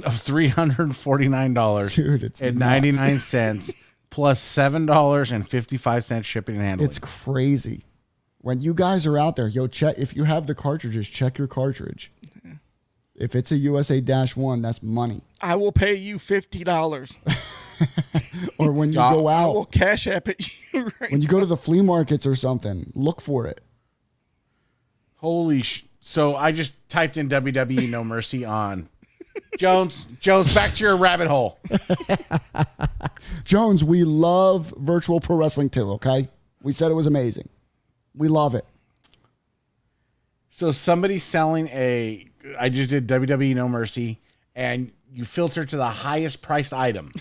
of $349 Dude, it's and nuts. 99 cents plus $7.55 shipping and handling. It's crazy. When you guys are out there, check if you have the cartridges. Check your cartridge. If it's a USA-1, that's money. I will pay you $50. Or when you Yeah, go I will out, cash app it you right when you go to the flea markets or something, look for it. Holy So I just typed in WWE No Mercy on Jones, back to your rabbit hole. Jones, we love virtual pro wrestling too, okay? We said it was amazing. We love it. So somebody's selling I just did WWE No Mercy, and you filter to the highest priced item.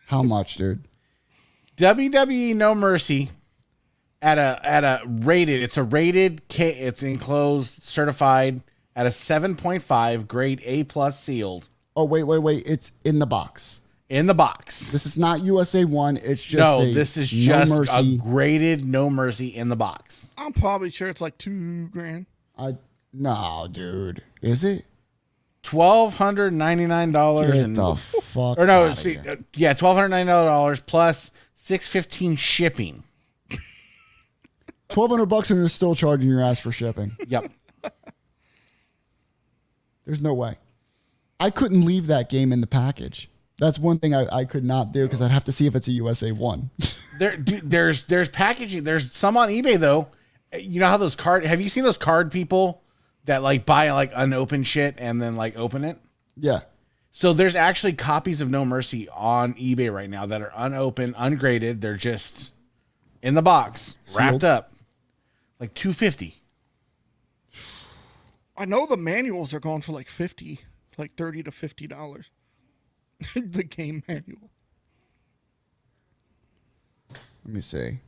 How much, dude? WWE No Mercy at a rated, it's a rated, it's enclosed, certified at a 7.5, grade A+ sealed. Oh, wait. It's in the box. In the box. This is not USA 1. It's just this is No just a Mercy. graded No Mercy in the box. I'm probably sure it's like $2,000. No, dude. Is it? $1,299 Get and the fuck or no, outta see, here. yeah, $1,299 plus $615 shipping. $1,200 and they're still charging your ass for shipping. Yep. There's no way. I couldn't leave that game in the package. That's one thing I could not do because I'd have to see if it's a USA 1. There's packaging. There's some on eBay though. You know how those have you seen those card people that like buy like unopened shit and then like open it? Yeah. So there's actually copies of No Mercy on eBay right now that are unopened, ungraded. They're just in the box, wrapped Sealed? up, like $250. I know the manuals are going for like $30 to $50. The game manual. Let me see.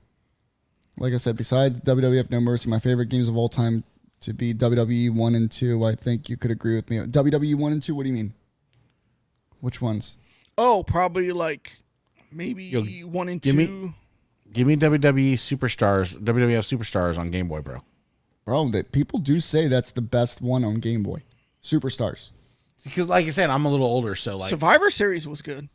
Like I said, besides WWF No Mercy, my favorite games of all time to be WWE 1 and 2. I think you could agree with me. WWE 1 and 2, what do you mean? Which ones? Oh, probably like maybe Yo, 1 and give 2. me- Give me WWF Superstars on Game Boy, bro. Bro, that people do say that's the best one on Game Boy. Superstars. Because like I said, I'm a little older, so like Survivor Series was good.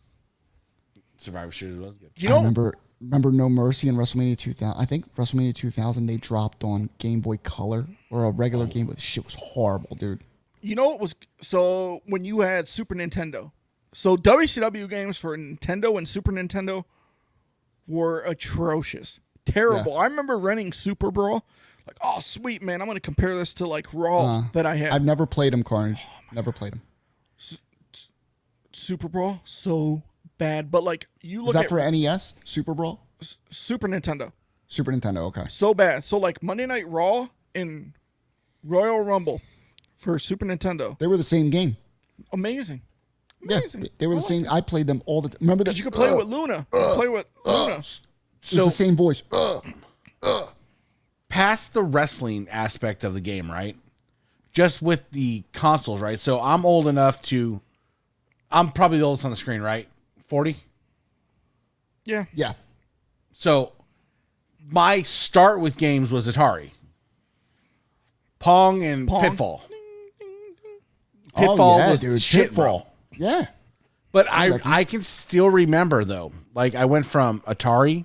Survivor Series was good. You I know, remember No Mercy in WrestleMania 2000. I think WrestleMania 2000 they dropped on Game Boy Color or a regular Game Boy. This shit was horrible, dude. you know it was so when you had Super Nintendo. So WCW games for Nintendo and Super Nintendo were atrocious. Terrible. Yeah. I remember renting Super Brawl. Like, oh sweet man, I'm gonna compare this to like Raw that I had. I've never played them, Carnage. Never played them. Super Brawl, so bad. But like you Is look that at for NES? Super Brawl? Super Nintendo. Super Nintendo, okay. So bad. So like Monday Night Raw and Royal Rumble for Super Nintendo. They were the same game. Amazing. Yeah, Amazing. they were the same. I played them all the time. Remember that? Because you could play with Luna. You could play with Luna. It was the same voice. Past the wrestling aspect of the game, right? Just with the consoles, right? So I'm old enough to I'm probably the oldest on the screen, right? 40? Yeah. Yeah. So my start with games was Atari. Pong and Pong. Pitfall. Oh, Pitfall yeah, was dude. shit, Pitfall. bro. Yeah. But Lucky. I can still remember though. Like I went from Atari,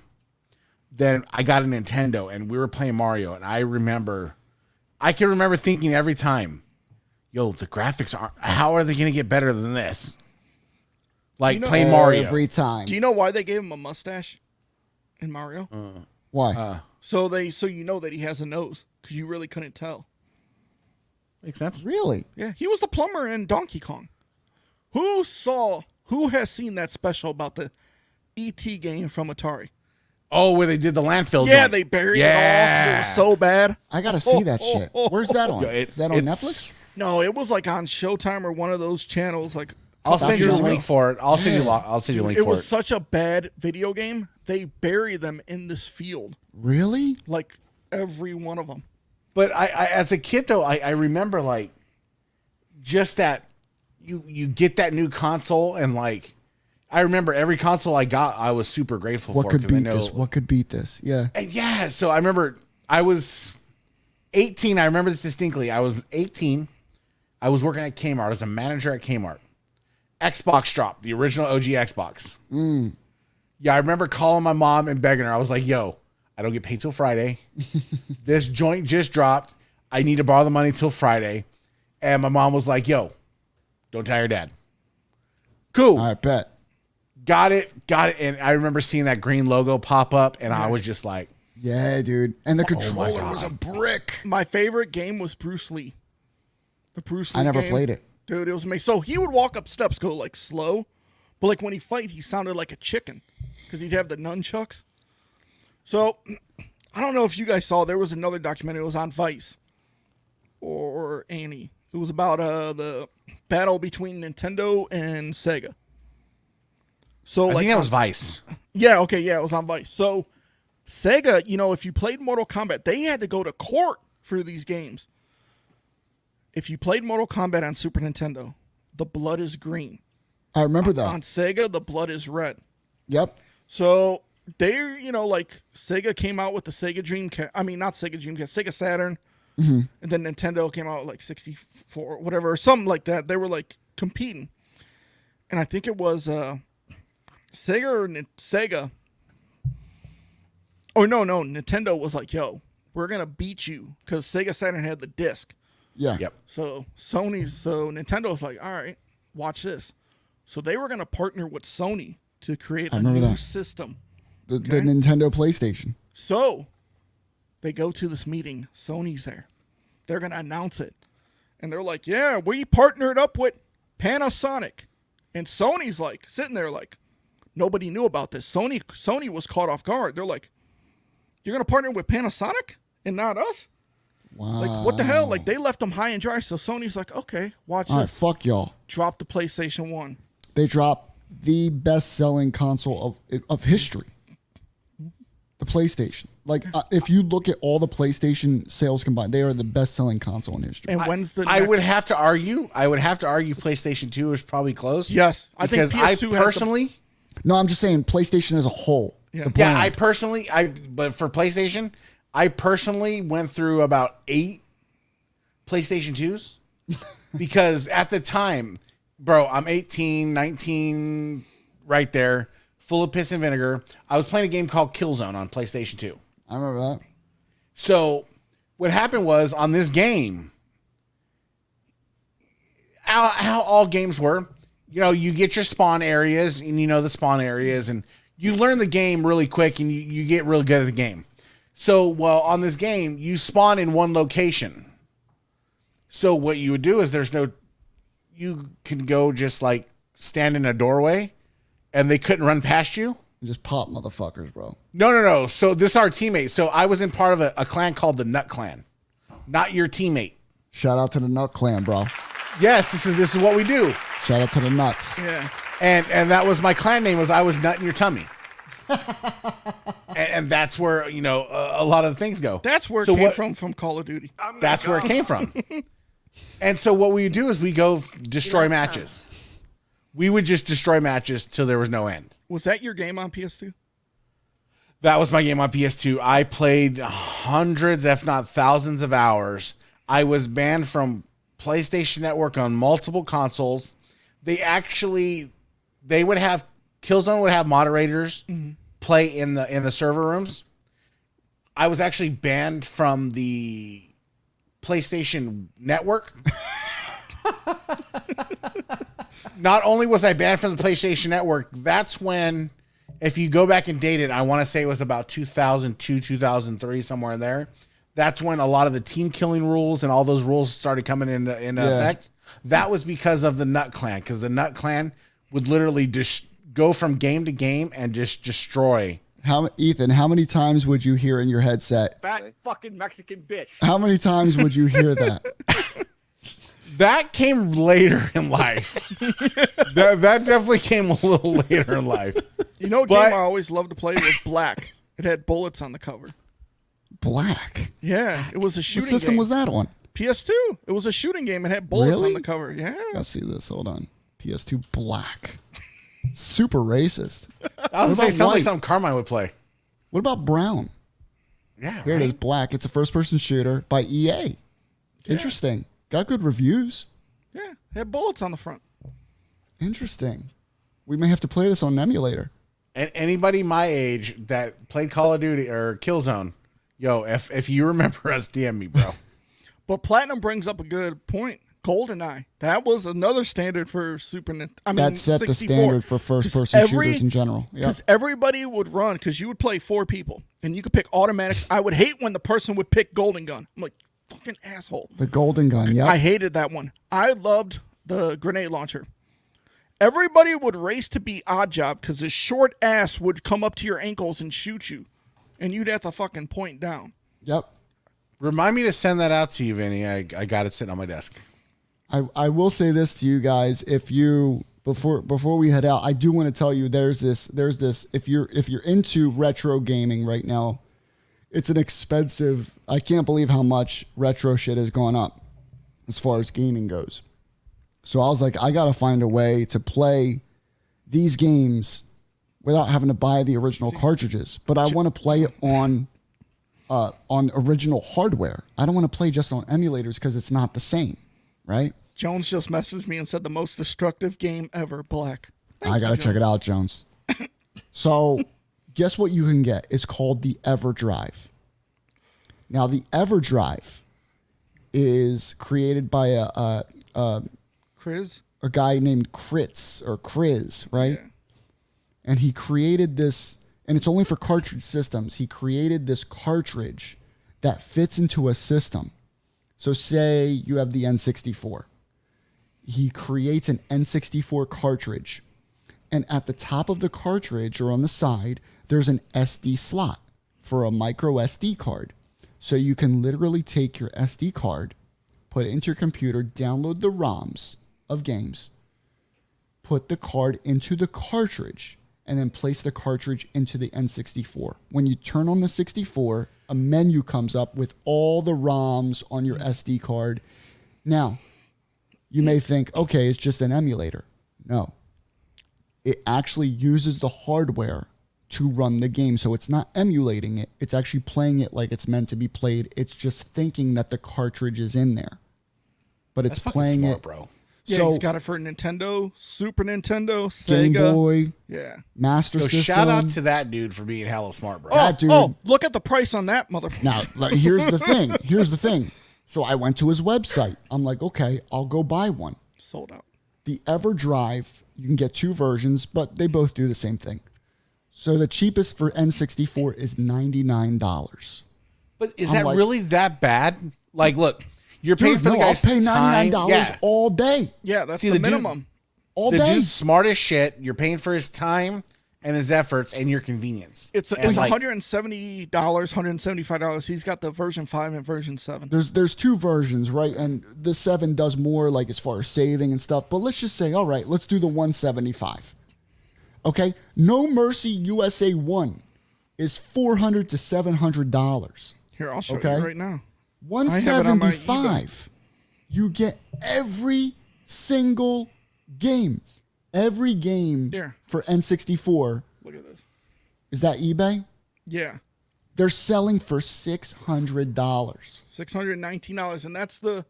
then I got a Nintendo and we were playing Mario and I can remember thinking every time, yo, the graphics how are they going to get better than this? Like You know- playing Mario. Every time. Do you know why they gave him a mustache in Mario? Why? So you know that he has a nose because you really couldn't tell. Makes sense. Really? Yeah, he was the plumber in Donkey Kong. Who has seen that special about the E.T. game from Atari? Oh, where they did the landfill. Yeah, joint. they buried it all 'cause it was so bad. I gotta see that shit. Where's that on? Yo, Is that on it's- Netflix? No, it was like on Showtime or one of those channels. Like I'll send you a years link ago. for it. I'll send you a link it for was it. such a bad video game. They bury them in this field, Really? like every one of them. But I as a kid though, I remember like just that you get that new console and like I remember every console I got, I was super grateful What for could because I beat know this? What could beat this? Yeah. And yeah, so I remember I was 18. I remember this distinctly. I was 18. I was working at Kmart. I was a manager at Kmart. Xbox dropped, the original OG Xbox. Yeah, I remember calling my mom and begging her. I was like, yo, I don't get paid till Friday. This joint just dropped. I need to borrow the money till Friday. And my mom was like, yo, don't tell your dad. Cool. I bet. Got it. And I remember seeing that green logo pop up, and I was just like, Yeah, dude. And the Oh controller was a brick. My favorite game was Bruce Lee. The Bruce Lee I never game. played it. Dude, it was amazing. So he would walk up steps, go like slow, but like when he fight, he sounded like a chicken because he'd have the nunchucks. So I don't know if you guys saw, there was another documentary. It was on Vice or Annie. It was about the battle between Nintendo and Sega. So I like think that was Vice. yeah, okay, yeah, it was on Vice. So Sega, you know, if you played Mortal Kombat, they had to go to court for these games. If you played Mortal Kombat on Super Nintendo, the blood is green. I remember that. On Sega, the blood is red. Yep. So they, you know, like Sega came out with the Sega Dreamcast. I mean, not Sega Dreamcast, Sega Saturn. And then Nintendo came out with like 64, whatever, or something like that. They were like competing. And I think it was Sega. Oh, no, Nintendo was like, yo, we're going to beat you because Sega Saturn had the disc. Yeah. Yep. So Nintendo's like, all right, watch this. So they were going to partner with Sony to create a remember new that. system. The Nintendo PlayStation. So they go to this meeting. Sony's there. They're going to announce it. And they're like, yeah, we partnered up with Panasonic. And Sony's like sitting there like, nobody knew about this. Sony was caught off guard. They're like, you're going to partner with Panasonic and not us? Wow. Like, what the hell? Like, they left them high and dry. So Sony's like, okay, watch All right, this. fuck y'all. Drop the PlayStation 1. They dropped the best-selling console of history. The PlayStation. Like, if you look at all the PlayStation sales combined, they are the best-selling console in history. And when's the I next? would have to argue PlayStation 2 is probably close. Yes. I think Because I PS2 has personally, No, I'm just saying PlayStation as a whole. Yeah. The yeah, brand. but for PlayStation, I personally went through about 8 PlayStation 2s because at the time, bro, I'm 18, 19, right there, full of piss and vinegar. I was playing a game called Killzone on PlayStation 2. I remember that. So what happened was on this game, how all games were, you know, you get your spawn areas and you know the spawn areas and you learn the game really quick and you get real good at the game. So, well, on this game, you spawn in one location. So what you would do is you can go just like stand in a doorway and they couldn't run past you. Just pop motherfuckers, bro. No. So this is our teammate. So I was in part of a clan called the Nut Clan, not your teammate. Shout out to the Nut Clan, bro. Yes, this is what we do. Shout out to the Nuts. Yeah. And that was my clan name was I was nut in your tummy. and that's where, you know, a lot of the things go. That's where it So came from Call of Duty. That's where it came from. And so what we would do is we go destroy matches. We would just destroy matches till there was no end. Was that your game on PS2? That was my game on PS2. I played hundreds, if not thousands of hours. I was banned from PlayStation Network on multiple consoles. They would have Killzone would have moderators play in the server rooms. I was actually banned from the PlayStation Network. Not only was I banned from the PlayStation Network, that's when, if you go back and date it, I want to say it was about 2002, 2003, somewhere in there. That's when a lot of the team killing rules and all those rules started coming into effect. That was because of the Nut Clan, because the Nut Clan would literally just go from game to game and just destroy Ethan, how many times would you hear in your headset? Fat fucking Mexican bitch. How many times would you hear that? That came later in life. that definitely came a little later in life. You know, a game I always loved to play was Black. It had bullets on the cover. Black? Yeah, it was a shooting What system game. was that on? PS2. It was a shooting game. It had bullets on the cover. Yeah. Let's see this. Hold on. PS2 Black. Super racist. I was going to say, sounds like something Carmine would play. What about brown? Yeah, Here it is, Black. It's a first-person shooter by EA. Yeah. Interesting. Got good reviews. Yeah, it had bullets on the front. Interesting. We may have to play this on an emulator. And anybody my age that played Call of Duty or Killzone, yo, if you remember us, DM me, bro. But Platinum brings up a good point. GoldenEye. That was another standard for Super Nintendo. That set 64. the standard for first-person shooters in general. Because everybody would run, because you would play 4 people, and you could pick automatics. I would hate when the person would pick Golden Gun. I'm like, fucking asshole. The Golden Gun, yeah. I hated that one. I loved the grenade launcher. Everybody would race to be Odd Job, because his short ass would come up to your ankles and shoot you, and you'd have to fucking point down. Yep. Remind me to send that out to you, Vinny. I got it sitting on my desk. I will say this to you guys. If you before we head out, I do want to tell you there's this if you're into retro gaming right now, it's an expensive. I can't believe how much retro shit has gone up as far as gaming goes. So I was like, I gotta find a way to play these games without having to buy the original cartridges. But I want to play it on original hardware. I don't want to play just on emulators because it's not the same. Right? Jones just messaged me and said the most destructive game ever, Black. I got to check it out, Jones. So guess what you can get? It's called the Everdrive. Now, the Everdrive is created by a guy named Chris, right? Yeah. And he created this, and it's only for cartridge systems. He created this cartridge that fits into a system. So say you have the N64. He creates an N64 cartridge. And at the top of the cartridge or on the side, there's an SD slot for a micro SD card. So you can literally take your SD card, put it into your computer, download the ROMs of games, put the card into the cartridge, and then place the cartridge into the N64. When you turn on the 64, a menu comes up with all the ROMs on your SD card. Now, you may think, okay, it's just an emulator. No. It actually uses the hardware to run the game. So it's not emulating it. It's actually playing it like it's meant to be played. It's just thinking that the cartridge is in there. But it's playing smart, it. Bro. Yeah, so, he's got it for Nintendo, Super Nintendo, Sega. Game Boy. Yeah. Master System. Shout out to that dude for being hella smart, bro. That dude. Oh, look at the price on that motherfucker. Now, here's the thing. So I went to his website. I'm like, okay, I'll go buy one. Sold out. The Everdrive, you can get 2 versions, but they both do the same thing. So the cheapest for N64 is $99. But is that really that bad? Like, look, you're paying for the guy's I'll pay $99 all day. Yeah, that's the minimum. All the day. Dude's smart as shit. You're paying for his time and his efforts and your convenience. It's $170, $175. He's got the version 5 and version 7. There's 2 versions, right? And the 7 does more like as far as saving and stuff. But let's just say, all right, let's do the 175. Okay? No Mercy USA 1 is $400 to $700. Here, I'll show you right now. 175. You get every single game. Every game for N64. Look at this. Is that eBay? Yeah. They're selling for $600. $619, and that's the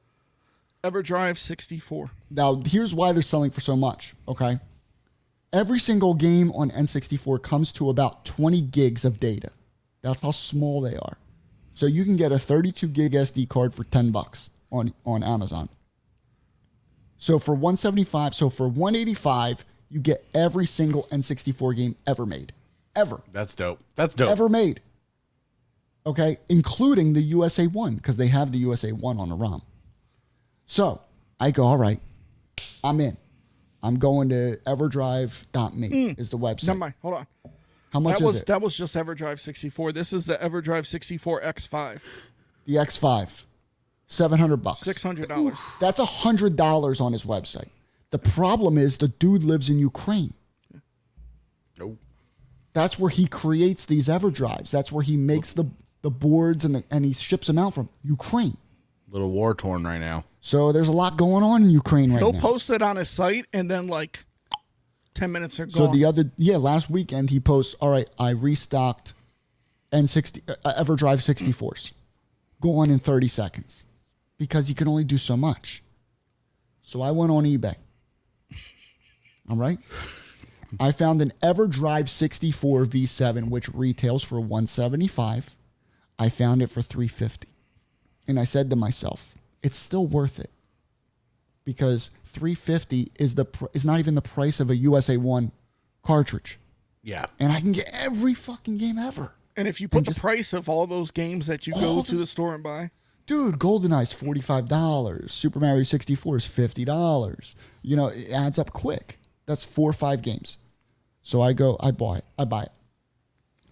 Everdrive 64. Now, here's why they're selling for so much, okay? Every single game on N64 comes to about 20 gigs of data. That's how small they are. So you can get a 32 gig SD card for $10 on Amazon. So for 175, so for 185, you get every single N64 game ever made. Ever. That's dope. That's dope. Ever made. Okay? Including the USA 1, because they have the USA 1 on the ROM. So I go, all right, I'm in. I'm going to everdrive.me is the website. Never mind. Hold on. How much is it? That was just Everdrive 64. This is the Everdrive 64 X5. The X5. $700. $600. That's $100 on his website. The problem is the dude lives in Ukraine. Nope. That's where he creates these Everdrives. That's where he makes the boards and he ships them out from Ukraine. Little war torn right now. So there's a lot going on in Ukraine right now. He'll post it on his site and then like 10 minutes are gone. So last weekend he posts, all right, I restocked Everdrive 64s. Go on in 30 seconds because he can only do so much. So I went on eBay. All right. I found an Everdrive 64 V7, which retails for $175. I found it for $350. And I said to myself, it's still worth it because $350 is not even the price of a USA 1 cartridge. Yeah. And I can get every fucking game ever. And if you put the price of all those games that you go to the store and buy. Dude, GoldenEye's $45. Super Mario 64 is $50. You know, it adds up quick. That's 4 or 5 games. So I buy it.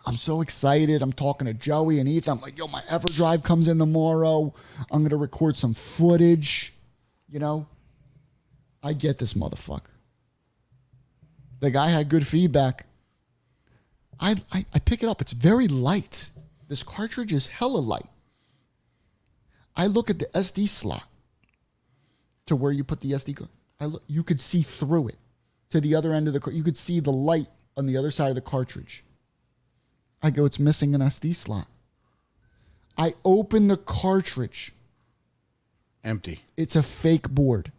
I'm so excited. I'm talking to Joey and Ethan. I'm like, yo, my Everdrive comes in tomorrow. I'm going to record some footage. You know, I get this motherfucker. The guy had good feedback. I pick it up. It's very light. This cartridge is hella light. I look at the SD slot to where you put the SD card. You could see through it to the other end of the. You could see the light on the other side of the cartridge. I go, it's missing an SD slot. I open the cartridge. Empty. It's a fake board.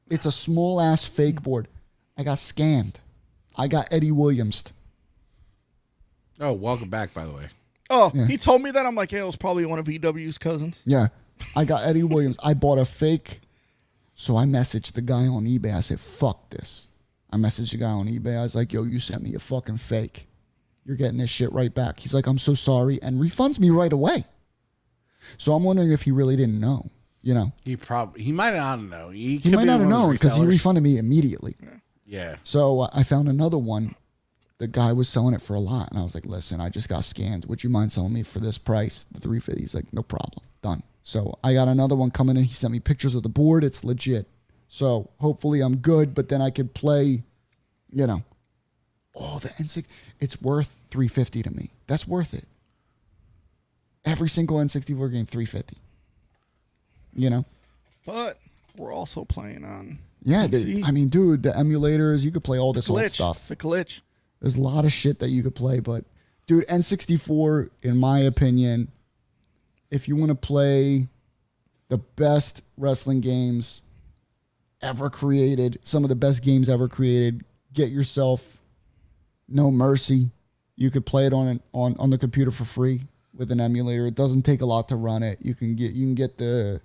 It's a small ass fake board. I got scammed. I got Eddie Williams'd. Oh, welcome back, by the way. Oh, yeah. He told me that. I'm like, yeah, it was probably one of EW's cousins. Yeah. I got Eddie Williams. I bought a fake. So I messaged the guy on eBay. I said, fuck this. I messaged the guy on eBay. I was like, yo, you sent me a fucking fake. You're getting this shit right back. He's like, I'm so sorry. And refunds me right away. So I'm wondering if he really didn't know, you know. He might not know. He might not have known because he refunded me immediately. Yeah. So I found another one. The guy was selling it for a lot. And I was like, listen, I just got scammed. Would you mind selling me for this price? The $350. He's like, no problem. Done. So I got another one coming in. He sent me pictures of the board. It's legit. So hopefully I'm good, but then I could play, you know. Oh, the N6. It's worth $350 to me. That's worth it. Every single N64 game, $350. You know? But we're also playing on. Yeah, I mean, dude, the emulators, you could play all this old stuff. The glitch. There's a lot of shit that you could play, but dude, N64, in my opinion, if you want to play the best wrestling games ever created, some of the best games ever created, get yourself No Mercy. You could play it on the computer for free with an emulator. It doesn't take a lot to run it. You can get the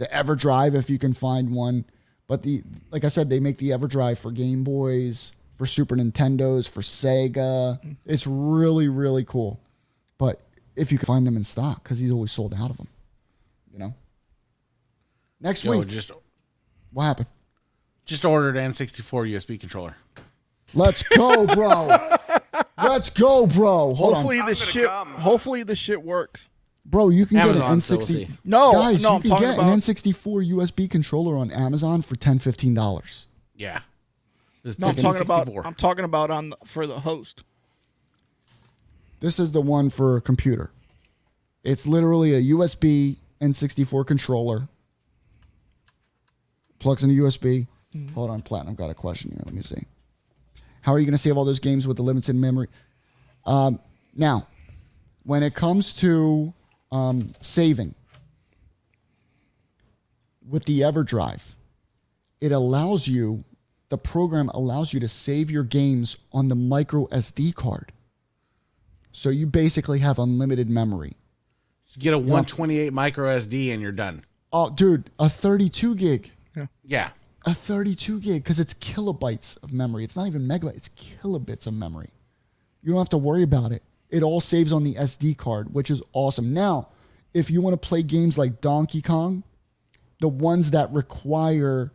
Everdrive if you can find one. But like I said, they make the Everdrive for Game Boys, for Super Nintendos, for Sega. It's really, really cool. But if you can find them in stock, because he's always sold out of them. You know? Next week. What happened? Just ordered an N64 USB controller. Let's go, bro. Let's go, bro. Hopefully the shit works. Bro, you can Amazon, get an N60. Guys, you can get an N64 USB controller on Amazon for $10-15. Yeah. No, I'm talking about for the host. This is the one for a computer. It's literally a USB N64 controller. Plugs into USB. Hold on, Platinum got a question here. Let me see. How are you going to save all those games with the limited memory? Now, when it comes to saving with the Everdrive, the program allows you to save your games on the micro SD card. So you basically have unlimited memory. Just get a 128 micro SD and you're done. Oh, dude, a 32 gig. Yeah. A 32 gig, because it's kilobytes of memory. It's not even megabytes, it's kilobits of memory. You don't have to worry about it. It all saves on the SD card, which is awesome. Now, if you want to play games like Donkey Kong, the ones that require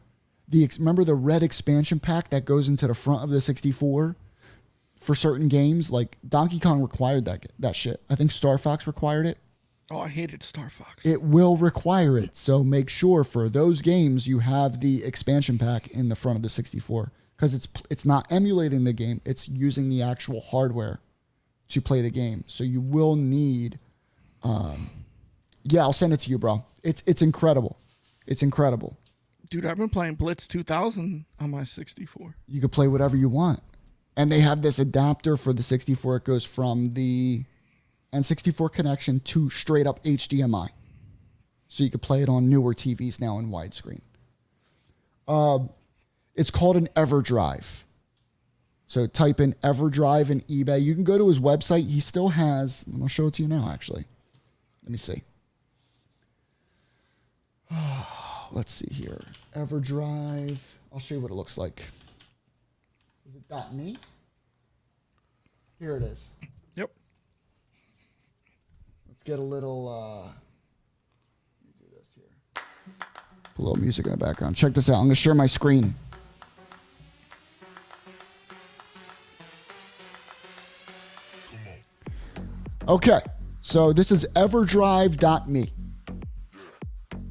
remember the red expansion pack that goes into the front of the 64? for certain games. Like Donkey Kong required that shit. I think Star Fox required it. Oh, I hated Star Fox. It will require it. So make sure for those games you have the expansion pack in the front of the 64, because it's not emulating the game. It's using the actual hardware to play the game. So you will need, I'll send it to you, bro. It's incredible. It's incredible. Dude, I've been playing Blitz 2000 on my 64. You could play whatever you want. And they have this adapter for the 64. It goes from the N64 connection to straight up HDMI. So you could play it on newer TVs now in widescreen. It's called an Everdrive. So type in Everdrive in eBay. You can go to his website. He still has, I'll show it to you now, actually. Let me see. Let's see here. Everdrive. I'll show you what it looks like. Is it .me? Here it is. Yep. Let's get a little, let me do this here. Put a little music in the background. Check this out. I'm going to share my screen. Okay. So this is everdrive.me.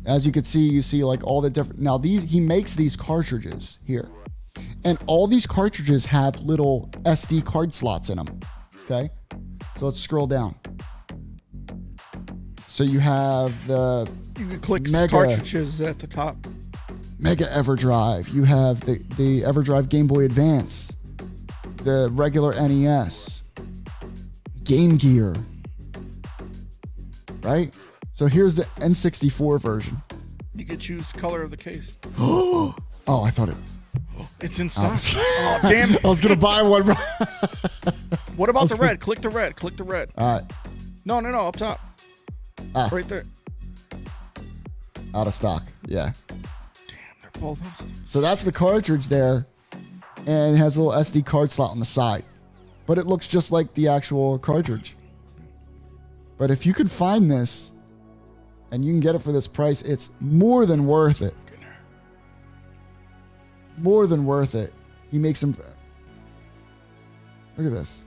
As you can see, you see like all the different, now he makes these cartridges here. And all these cartridges have little SD card slots in them. Okay. So let's scroll down. So you have you can click Mega cartridges at the top. Mega Everdrive. You have the Everdrive Game Boy Advance, the regular NES, Game Gear. Right? So here's the N64 version. You could choose color of the case. Oh, I thought it. It's in stock. Oh, damn it. I was going to buy one. What about the red? Click the red. Click the red. All right. No, up top. Right there. Out of stock. Yeah. Damn, they're both out. So that's the cartridge there. And it has a little SD card slot on the side. But it looks just like the actual cartridge. But if you could find this and you can get it for this price, it's more than worth it. More than worth it. He makes them. Look at this.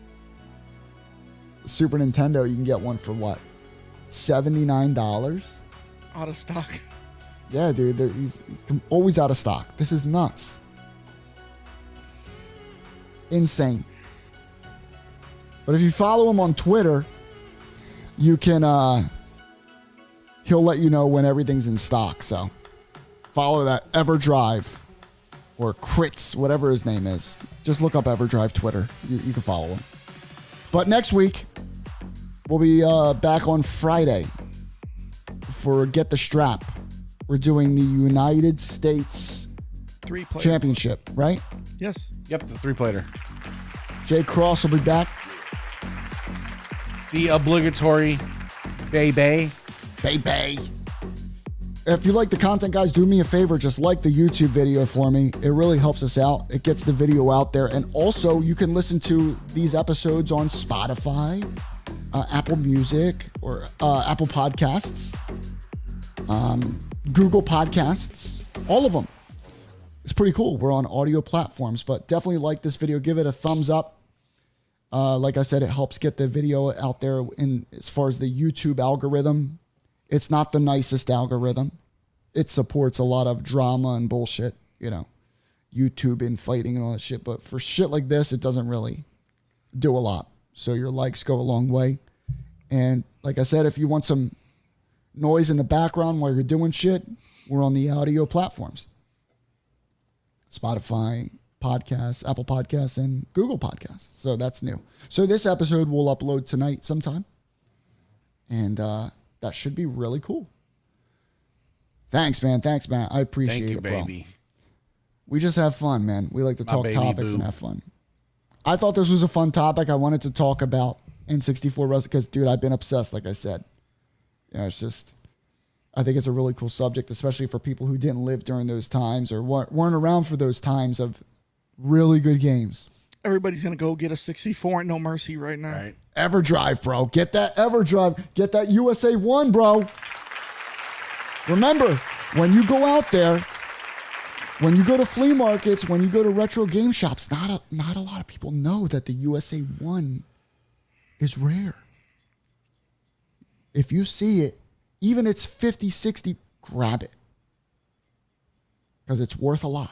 Super Nintendo, you can get one for what? $79? Out of stock. Yeah, dude. He's always out of stock. This is nuts. Insane. But if you follow him on Twitter, you can, he'll let you know when everything's in stock. So follow that Everdrive or Crits, whatever his name is. Just look up Everdrive Twitter. You can follow him. But next week, we'll be back on Friday for Get the Strap. We're doing the United States Championship, right? Yes. Yep, the 3-plater. Jay Cross will be back. The obligatory Bay. If you like the content, guys, do me a favor. Just like the YouTube video for me. It really helps us out. It gets the video out there. And also, you can listen to these episodes on Spotify, Apple Music, or Apple Podcasts, Google Podcasts, all of them. It's pretty cool. We're on audio platforms, but definitely like this video. Give it a thumbs up. Like I said, it helps get the video out there in as far as the YouTube algorithm. It's not the nicest algorithm. It supports a lot of drama and bullshit, YouTube infighting and all that shit. But for shit like this, it doesn't really do a lot. So your likes go a long way. And like I said, if you want some noise in the background while you're doing shit, we're on the audio platforms. Spotify, Podcasts, Apple Podcasts, and Google Podcasts. So that's new. So this episode will upload tonight sometime. And that should be really cool. Thanks, man. I appreciate it, bro. Thank you, baby. We just have fun, man. We like to talk topics boo. and have fun. I thought this was a fun topic. I wanted to talk about N64 wrestling because, dude, I've been obsessed, like I said. It's just, I think it's a really cool subject, especially for people who didn't live during those times or weren't around for those times of really good games. Everybody's going to go get a 64 at No Mercy right now. Right. Everdrive, bro. Get that Everdrive. Get that USA 1, bro. Remember, when you go out there, When you go to flea markets, when you go to retro game shops, not a lot of people know that the USA 1 is rare. If you see it, even it's 50, 60, grab it. Because it's worth a lot.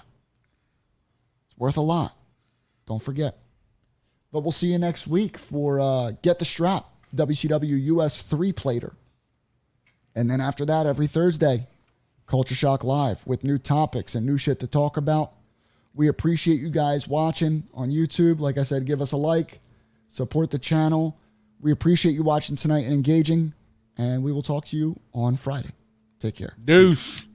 It's worth a lot. Don't forget. But we'll see you next week for Get the Strap, WCW US 3-plater. And then after that, every Thursday, Culture Shock Live with new topics and new shit to talk about. We appreciate you guys watching on YouTube. Like I said, give us a like. Support the channel. We appreciate you watching tonight and engaging. And we will talk to you on Friday. Take care. Deuce.